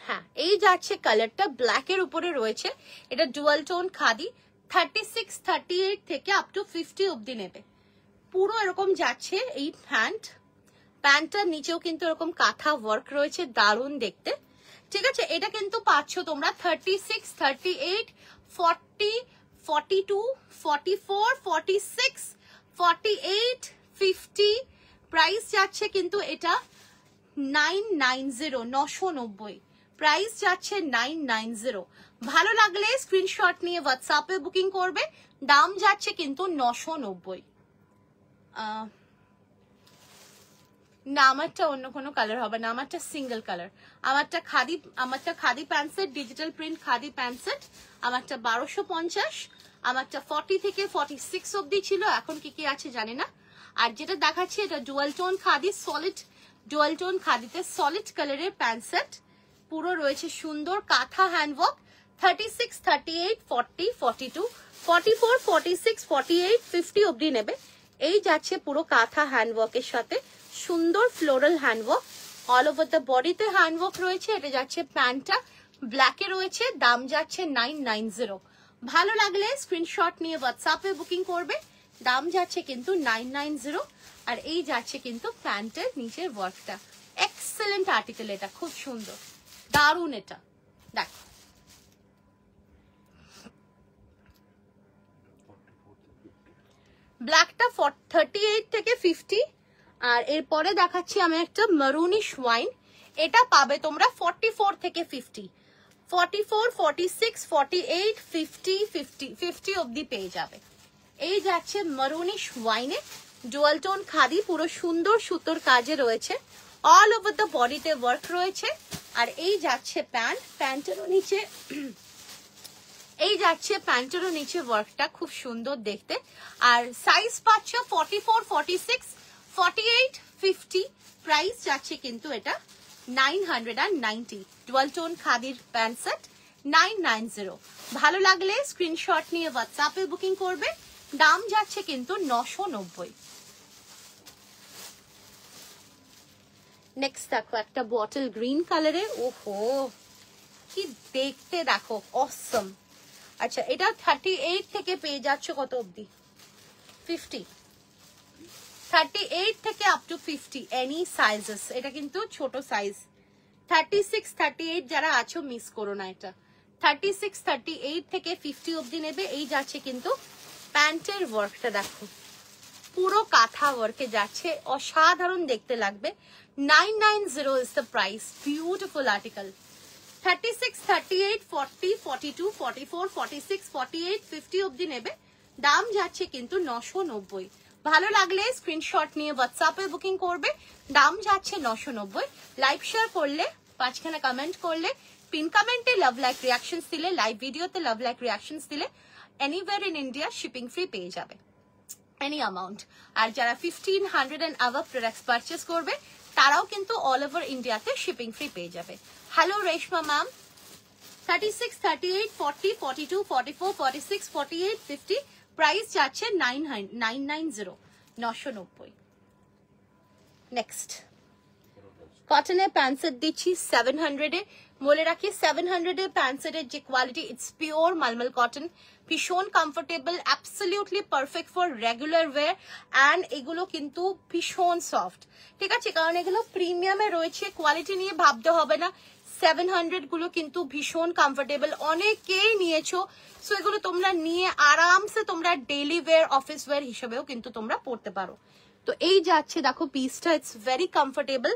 হ্যাঁ, এই যাচ্ছে কালারটা ব্ল্যাক এর উপরে রয়েছে, এটা ডুয়াল টোন খাদি, 36, 38 থেকে আপ টু 50 অবধি নেবে। পুরো এরকম যাচ্ছে এই প্যান্টটার নিচেও কিন্তু এরকম কাঁথা ওয়ার্ক রয়েছে, দারুণ দেখতে। ঠিক আছে, এটা কিন্তু পাচ্ছ তোমরা 36, 38, 40, 42, 44, 46, 48, 50। প্রাইস যাচ্ছে কিন্তু এটা 990, 990 প্রাইস যাচ্ছে 990। ভালো লাগলে স্ক্রিনশট নিয়ে হোয়াটসঅ্যাপে বুকিং করবে, দাম যাচ্ছে কিন্তু 990। না আমারটা অন্য কোনো কালার হবে না, আমারটা সিঙ্গেল কালার, আমারটা khadi pant set, digital print khadi pant set, আমারটা 1250, আমারটা 40 থেকে 46 অবধি ছিল, এখন কি কি আছে জানি না। আর যেটা দেখাচ্ছি এটা dual tone khadi, solid dual tone খাদিতে সলিড কালারের প্যান্ট সেট, পুরো রয়েছে সুন্দর কাঁথা হ্যান্ডওয়ার্ক, 36, 38, 40, 42, 44, 46, 48, 50 অবধি নেবে। এই যাচ্ছে পুরো কাঁথা হ্যান্ডওয়ার্কের সাথে সুন্দর floral handwork, all over the বডিতে হ্যান্ডওয়ার্ক রয়েছে। এটা যাচ্ছে প্যান্টটা ব্ল্যাকে রয়েছে, দাম যাচ্ছে 990। ভালো লাগলে স্ক্রিনশট নিয়ে হোয়াটসঅ্যাপে বুকিং করবে, দাম যাচ্ছে কিন্তু 990। আর এই যাচ্ছে কিন্তু প্যান্টের নিচের ওয়ার্কটা, এক্সেলেন্ট আর্টিকেল, এটা খুব সুন্দর, দারুণ। এটা দেখো ব্ল্যাকটা 38 থেকে 50। আর এরপরে দেখাচ্ছি আমি একটা মারুনিশ ওয়াইন, এটা পাবে তোমরা 44 থেকে 50, 44, 46, 48, 50, 50 অবধি পেয়ে যাবে। এই যাচ্ছে মারুনিশ ওয়াইনে ডুয়াল টোন খাদি, পুরো সুন্দর সুতোর কাজে রয়েছে, অল ওভার দ্য বডিতে ওয়ার্ক রয়েছে। আর এই যাচ্ছে প্যান্টেরও নিচে, এই যাচ্ছে প্যান্টেরও নিচে ওয়ার্কটা খুব সুন্দর দেখতে। আর সাইজ পাচ্ছ 44, 46, 48, 50। প্রাইস যাচ্ছে কিন্তু এটা 990, ডুয়াল টোন খাদির প্যান্ট সেট 990। ভালো লাগলে স্ক্রিনশট নিয়ে হোয়াটসঅ্যাপে বুকিং করবে, দাম যাচ্ছে কিন্তু 990। নেক্সট দেখো একটা বটল গ্রিন কালারে, ওহো কি দেখতে, দেখো অসম। আচ্ছা এটা 38 থেকে পেয়ে যাচ্ছ কত অবধি, 50, 38 থেকে আপ টু 50 এনি সাইজেস। এটা কিন্তু ছোট সাইজ, 36, 38 যারা আছো মিস করো না, এটা 36, 38 থেকে 50 অবধি নেবে। এই যাচ্ছে কিন্তু প্যান্টের ওয়ার্কটা, দেখো পুরো কাঁথা ওয়ার্কে যাচ্ছে, অসাধারণ দেখতে লাগবে। 990 is the price, beautiful article. 36, 38, 40, 42, 44, 46, 48, 50 অবধি নেবে, দাম যাচ্ছে কিন্তু 990। ভালো লাগলে স্ক্রিনশট নিয়ে হোয়াটসঅ্যাপে বুকিং করবে, দাম যাচ্ছে 990। লাইভ শেয়ার করলে, 5খানা কমেন্ট করলে পিন কমেন্টে লাভ লাইক রিয়াকশনস দিলে, লাইভ ভিডিওতে লাভ লাইক রিয়াকশনস দিলে anywhere in India shipping free পেয়ে যাবে এনি অ্যামাউন্ট। আর যারা 1500 and above প্রোডাক্টস পারচেস করবে তারাও কিন্তু অল ওভার ইন্ডিয়াতে শিপিং ফ্রি পেয়ে যাবে। হ্যালো রেশমা ম্যাম, 36, 38, 40, 42, 44, 46, 48, 50 প্রাইস যাচ্ছে 990 990। নেক্সট কটনের প্যান্ট সেট দিচ্ছি 700 এ। বলে রাখি 700 এর প্যান্ট সেটের যে কোয়ালিটি, ইটস পিওর মালমল কটন, ভীষণ comfortable, absolutely perfect for regular wire and এগুলো কিন্তু ভীষণ সফট, ঠিক আছে, কারণ এগুলো প্রিমিয়ামে রয়েছে, কোয়ালিটি নিয়ে ভাবতে হবে না। 700 গুলো কিন্তু ভীষণ কমফোর্টেবল, অনেকেই নিয়েছো, সো এগুলো তোমরা নিয়ে আরামসে তোমরা ডেইলি ওয়্যার, অফিস ওয়্যার হিসেবেও কিন্তু তোমরা পড়তে পারো। তো এই যাচ্ছে দেখো পিসটা, ইটস ভেরি কমফোর্টেবল।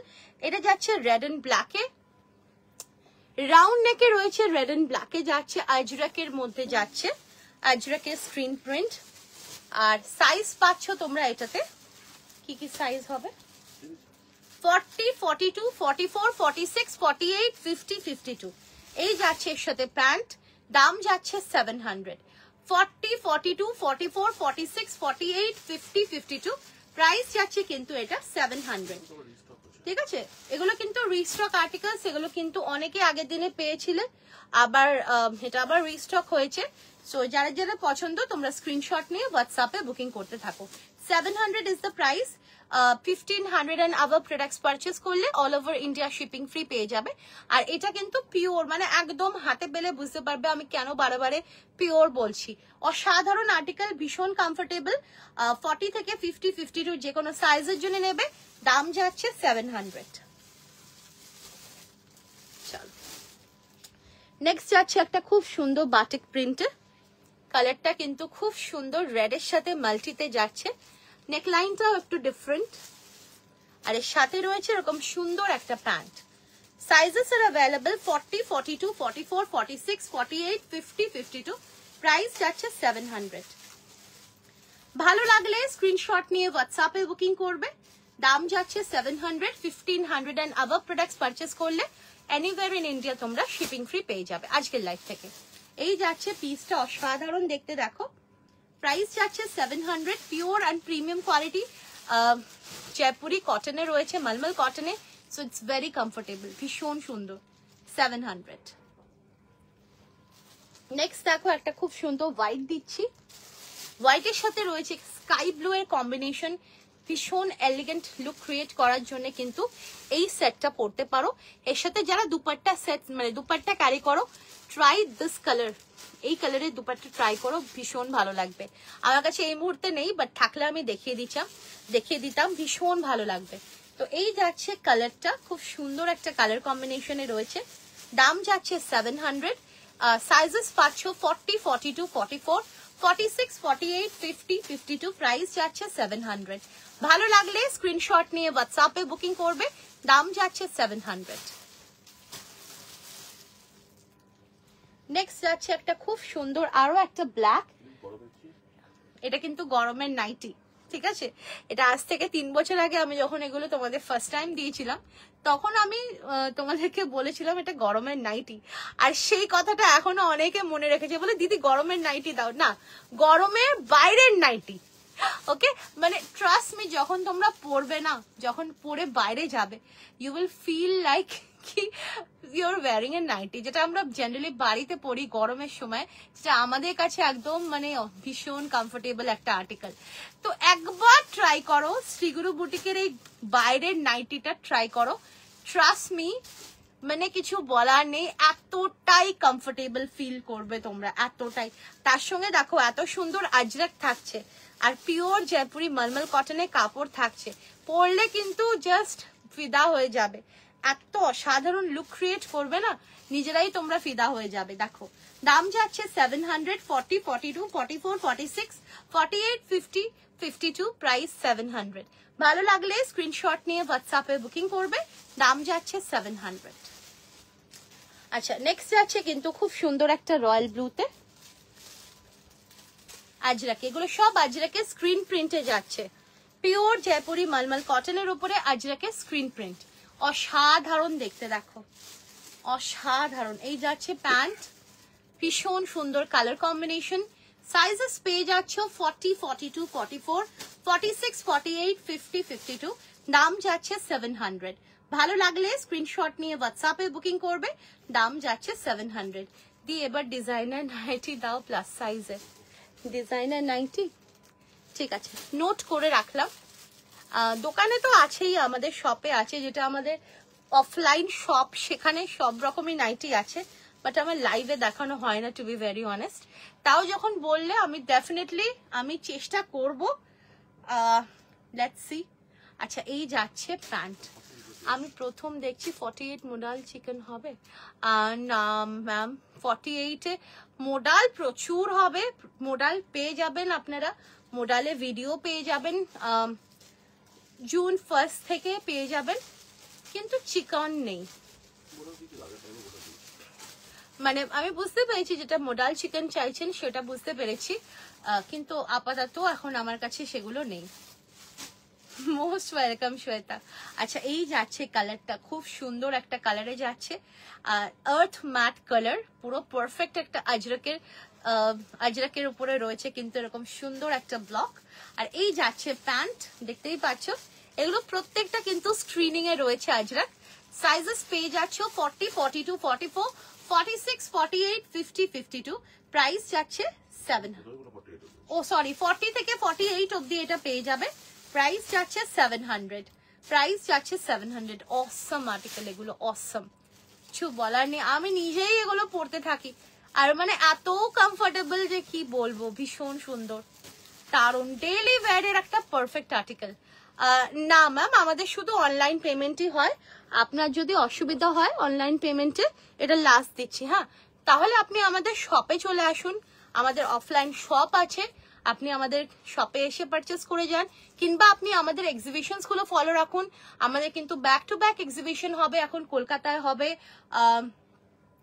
এটা যাচ্ছে রেড এন্ড ব্ল্যাকে, রাউন্ড নেকে রয়েছে, রেড এন্ড ব্ল্যাকে যাচ্ছে, আজরাকের মধ্যে যাচ্ছে, আজরাকের স্ক্রিন প্রিন্ট। আর সাইজ পাচ্ছ তোমরা এটাতে, কি কি সাইজ হবে, 40, 42, 44, 46, 48, 50, 52 এই যাচ্ছে এর সাথে প্যান্ট। দাম যাচ্ছে 700, 40, 42, 44, 46, 48, 50, 52 প্রাইস যাচ্ছে কিন্তু এটা 700, ঠিক আছে। এগুলো কিন্তু রিস্টক আর্টিকেলস, এগুলো কিন্তু অনেকে আগের দিনে পেয়েছিলে, আবার এটা আবার রিস্টক হয়েছে। সো যারা যারা পছন্দ তোমরা স্ক্রিনশট নিয়ে হোয়াটসঅ্যাপে বুকিং করতে থাকো। 700 is the price. 1500 and above products purchase করলে all over India shipping free পেয়ে যাবে। আর এটা কিন্তু পিওর, মানে একদম হাতে পেলে বুঝতে পারবে আমি কেন বারে পিওর বলছি। অসাধারণ আর্টিকেল, ভীষণ কমফোর্টেবল। 40 থেকে 50, 52 যে কোনো সাইজের জন্য নেবে। দাম যাচ্ছে 700। চলো নেক্সট যাচ্ছে একটা খুব সুন্দর বাটিক প্রিন্টে, কালারটা কিন্তু খুব সুন্দর, রেডের সাথে মাল্টিতে যাচ্ছে, নেকলাইনটাও একটু ডিফারেন্ট, আর এর সাথে রয়েছে এরকম সুন্দর একটা প্যান্ট। সাইজেস আর অ্যাভেলেবল 40, 42, 44, 46, 48, 50, 52 প্রাইস যাচ্ছে 700। ভালো লাগলে স্ক্রিনশট নিয়ে হোয়াটসঅ্যাপে বুকিং করবে। দাম যাচ্ছে 700, 1500 and above প্রোডাক্টস পারচেস করলে এনিওয়্যার ইন ইন্ডিয়া তোমরা শিপিং ফ্রি পেয়ে যাবে আজকের লাইভ থেকে। এই যাচ্ছে পিসটা, অসাধারণ দেখতে, দেখো প্রাইস যাচ্ছে 700, pure and premium quality, Jaipuri কটনে রয়েছে, মলমল কটনে, সো ইটস ভেরি কমফোর্টেবল, ভীষণ সুন্দর, 700। নেক্সট দেখো একটা খুব সুন্দর হোয়াইট দিচ্ছি, হোয়াইটের সাথে রয়েছে স্কাই ব্লু এর কম্বিনেশন, ভীষণ এলিগেন্ট লুক ক্রিয়েট করার জন্য কিন্তু এই সেটটা পরতে পারো। এর সাথে যারা দুপাট্টা সেট, মানে দুপাট্টা ক্যারি করো, ট্রাই দিস কালার, এই কালারের দুপাট্টা ট্রাই করো, ভীষণ ভালো লাগবে। আমার কাছে এই মুহূর্তে নেই, বাট থাকলে আমি দেখিয়ে দিতাম, ভীষণ ভালো লাগবে। তো এই যাচ্ছে কালারটা, খুব সুন্দর একটা কালার কম্বিনেশনে রয়েছে। দাম যাচ্ছে 700। সাইজেস পাচ্ছ 40, 42, 44, 46, 48, 50, 52 প্রাইস যাচ্ছে 700। ভালো লাগলে স্ক্রিনশট নিয়ে হোয়াটসঅ্যাপে বুকিং করবে। দাম যাচ্ছে 700। নেক্সট যাচ্ছে একটা খুব সুন্দর আরো একটা ব্ল্যাক, এটা কিন্তু গরমের নাইটি, ঠিক আছে। এটা আজ থেকে 3 বছর আগে আমি যখন এগুলো তোমাদের ফার্স্ট টাইম দিয়েছিলাম, তখন আমি তোমাদেরকে বলেছিলাম এটা গরমের নাইটি, আর সেই কথাটা এখনো অনেকে মনে রেখেছে, বলে দিদি গরমের নাইটি দাও, না গরমের বাইরের নাইটি, ওকে। মানে ট্রাস্ট মি, যখন তোমরা পরবে না, যখন পরে বাইরে যাবে, ইউ উইল ফিল লাইক কি ইউর ওয়ারিং এ নাইটি, যেটা আমরা জেনারেলি বাড়িতে পরি গরমের সময়, যেটা আমাদের কাছে একদম মানে ভীষণ কমফোর্টেবল একটা আর্টিকেল। তো একবার ট্রাই করো, শ্রীগুরু বুটিকের এই বাইরের নাইটিটা ট্রাই করো, ট্রাস্ট মি, মানে কিছু বলার নেই, এতটাই কমফোর্টেবল ফিল করবে তোমরা, এতটাই। তার সঙ্গে দেখো এত সুন্দর আজরাক থাকছে, আর পিওর জয়পুরি মলমল কটনের কাপড় থাকছে, পরলে কিন্তু জাস্ট ফিদা হয়ে যাবে, এত অসাধারণ লুক ক্রিয়েট করবে না, নিজেরাই তোমরা ফিদা হয়ে যাবে। দেখো দাম যাচ্ছে 700, 40, 42, 44, 46, 48, 50, 52 প্রাইস 700। ভালো লাগলে স্ক্রিনশট নিয়ে হোয়াটসঅ্যাপে বুকিং করবে। দাম যাচ্ছে 700। আচ্ছা নেক্সট যাচ্ছে কিন্তু খুব সুন্দর একটা রয়্যাল ব্লুতে আজরাকে, এগুলো সব আজরাকে স্ক্রিন প্রিন্টে যাচ্ছে, পিওর জয়পুরি মলমল কটনের উপরে আজরাকে স্ক্রিন প্রিন্ট, অসাধারণ দেখতে, দেখো অসাধারণ। এই যাচ্ছে প্যান্ট, ভীষণ সুন্দর কালার কম্বিনেশন। সাইজেস পেয়ে যাচ্ছ 40, 42, 44, 46, 48, 50, 52। দাম যাচ্ছে 700। ভালো লাগলে স্ক্রিনশট নিয়ে হোয়াটসঅ্যাপে বুকিং করবে। দাম যাচ্ছে 700 দিয়ে। এবার ডিজাইনার নাইটি দাও প্লাস সাইজের। ডিজাইনার নাইটি ঠিক আছে, নোট করে রাখলাম। দোকানে তো আছেই, আমাদের শপে আছে, যেটা আমাদের অফলাইন শপ, সেখানে সব রকমই নাইটি আছে, বাট আমার লাইভে দেখানো হয় না, টু বি ভেরি অনেস্ট। তাও যখন বললে আমি ডেফিনেটলি আমি চেষ্টা করব। Let's see. আচ্ছা, এই যাচ্ছে প্যান্ট। আমি প্রথম দেখছি 48 মোডাল চিকেন হবে না ম্যাম। 48-এ মোডাল প্রচুর হবে, মোডাল পেয়ে যাবেন আপনারা, মোডালে ভিডিও পেয়ে যাবেন, জুন 1 থেকে পেয়ে যাবেন, কিন্তু চিকেন নেই। মানে আমি বুঝতে পেরেছি যেটা মোডাল চিকেন চাইছেন সেটা বুঝতে পেরেছি, কিন্তু আপাতত এখন আমার কাছে সেগুলো নেই। Most welcome Shweta. আচ্ছা, এই যাচ্ছে কালারটা, খুব সুন্দর একটা কালারে যাচ্ছে, আর্থ ম্যাট কালার, পুরো পারফেক্ট একটা আজরাকের উপরে রয়েছে কিন্তু এরকম সুন্দর একটা ব্লক। আর এই যাচ্ছে প্যান্ট, দেখতেই পাচ্ছ এগুলো প্রত্যেকটা কিন্তু স্ক্রিনিং এ রয়েছে আজরাক। সাইজেস পেয়ে যাচ্ছ 40, 42, 44, 46, 48, 50, 52। প্রাইস যাচ্ছে 700। ও সরি, 40 থেকে 48 অব্দি এটা পেয়ে যাবে। প্রাইস যাচ্ছে 700। প্রাইস যাচ্ছে 700। অসম আর্টিকেল এগুলো, অসম, কিছু বলার নেই। আমি নিজেই এগুলো পড়তে থাকি, আর মানে এত কমফোর্টেবল যে কি বলবো, ভীষণ সুন্দর, দারুন, ডেইলি ওয়্যারের একটা পারফেক্ট আর্টিকেল। না ম্যাম, আমাদের শুধু অনলাইন পেমেন্টই হয়। আপনার যদি অসুবিধা হয় অনলাইন পেমেন্টে, এটা লাস্ট দিচ্ছি, হ্যাঁ, তাহলে আপনি আমাদের শপে চলে আসুন, আমাদের অফলাইন শপ আছে, আপনি আমাদের শপে এসে পারচেস করে যান, কিংবা আপনি আমাদের এক্সিবিশনস গুলো ফলো রাখুন। আমাদের কিন্তু ব্যাক টু ব্যাক এক্সিবিশন হবে, এখন কলকাতায় হবে,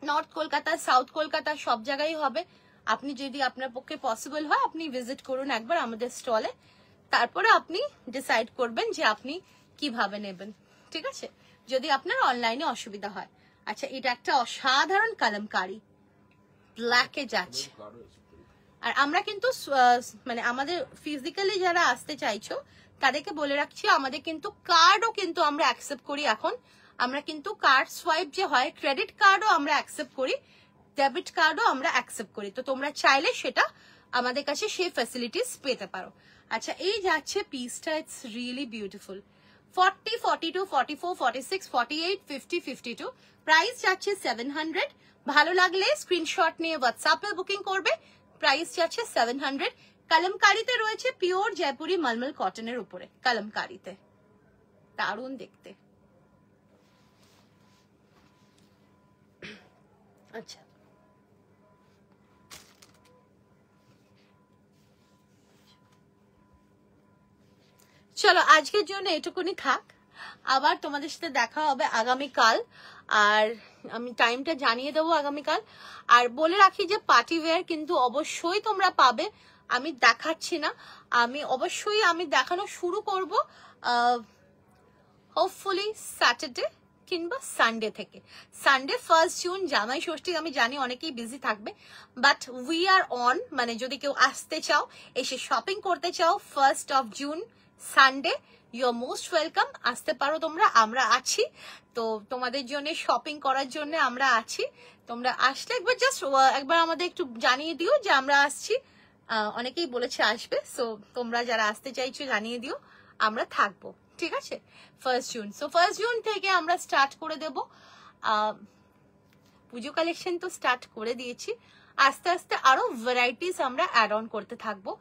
নর্থ কলকাতা, সাউথ কলকাতা, সব জায়গায় হবে। আপনি যদি আপনার পক্ষে পসিবল হয় আপনি ভিজিট করুন একবার আমাদের স্টলে, তারপরে আপনি ডিসাইড করবেন যে আপনি কিভাবে নেবেন, ঠিক আছে, যদি আপনার অনলাইনে অসুবিধা হয়। আচ্ছা, এটা একটা অসাধারণ কালামকারী, ব্ল্যাকে যাচ্ছে। আর আমরা কিন্তু মানে আমাদের ফিজিক্যালি যারা আসতে চাইছো তাদেরকে বলে রাখছি, আমাদের কিন্তু কার্ডও কিন্তু আমরা অ্যাকসেপ্ট করি এখন। আমরা কিন্তু কার্ড সোয়াইপ যে হয়, ক্রেডিট কার্ডও আমরা অ্যাকসেপ্ট করি, ডেবিট কার্ডও আমরা অ্যাকসেপ্ট করি। তো তোমরা চাইলে সেটা আমাদের কাছে সেই ফ্যাসিলিটিস পেতে পারো। আচ্ছা, এই যাচ্ছে পিসটা, ইটস রিয়েলি বিউটিফুল। 40, 42, 44, 46, 48, 50, 52। প্রাইস যাচ্ছে 700। ভালো লাগলে স্ক্রিনশট নিয়ে হোয়াটসঅ্যাপে বুকিং করবে। প্রাইস যাচ্ছে 700। কালামকারীতে রয়েছে পিওর জয়পুরি মলমল কটনের উপরে, কালামকারীতে, দারুণ দেখতে। আচ্ছা, চলো আজকের জন্য এটুকুনি থাক, আবার তোমাদের সাথে দেখা হবে আগামীকাল, আর আমি টাইমটা জানিয়ে দেবো আগামীকাল। আর বলে রাখি যে পার্টি ওয়্যার কিন্তু অবশ্যই তোমরা পাবে, আমি দেখাচ্ছি না, আমি অবশ্যই আমি দেখানো শুরু করব হোপফুলি স্যাটারডে কিংবা সানডে থেকে। সানডে 1 জুন জামাই ষষ্ঠী, আমি জানি অনেকেই বিজি থাকবে, বাট উই আর অন, মানে যদি কেউ আসতে চাও, এসে শপিং করতে চাও 1st of June Sunday, you are most welcome, আসতে পারো তোমরা, আমরা আছি। তো তোমাদের জন্য শপিং করার জন্য আমরা আছি, তোমরা আসলে একবার জাস্ট একবার আমাদের একটু জানিয়ে দিও যে আমরা আসছি। অনেকেই বলেছে আসবে, সো তোমরা যারা আসতে চাইছো জানিয়ে দিও, আমরা থাকবো, ঠিক আছে। 1st June, so 1st June থেকে আমরা স্টার্ট করে দেব। পুজো কালেকশন তো স্টার্ট করে দিয়েছি, আস্তে আস্তে আরো ভ্যারাইটিস আমরা অ্যাড অন করতে থাকবো,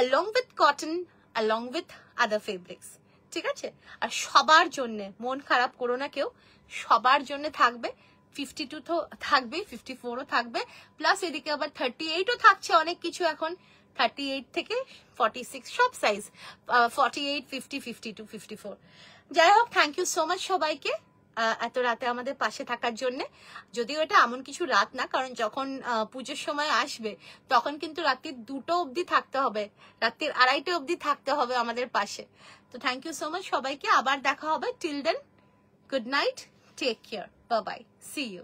along with cotton, along with other fabrics, ঠিক আছে। আর সবার জন্য, মন খারাপ করো না কেউ, সবার জন্য থাকবে। 52 তো থাকবে, 54ও থাকবে, প্লাস এদিকে আবার 38ও থাকছে অনেক কিছু এখন, 38 থেকে 46 সব সাইজ, 48, 50, 52, 54। যাই হোক, থ্যাংক ইউ সো মাচ সবাইকে এত রাতে আমাদের পাশে থাকার জন্য। যদিও এটা এমন কিছু রাত না, কারণ যখন পুজোর সময় আসবে তখন কিন্তু রাত্রির 2টো অবধি থাকতে হবে, রাত্রির 2:30 অবধি থাকতে হবে আমাদের পাশে। তো থ্যাংক ইউ সো মাচ সবাইকে, আবার দেখা হবে। Till then, good night, take care, bye bye, see you.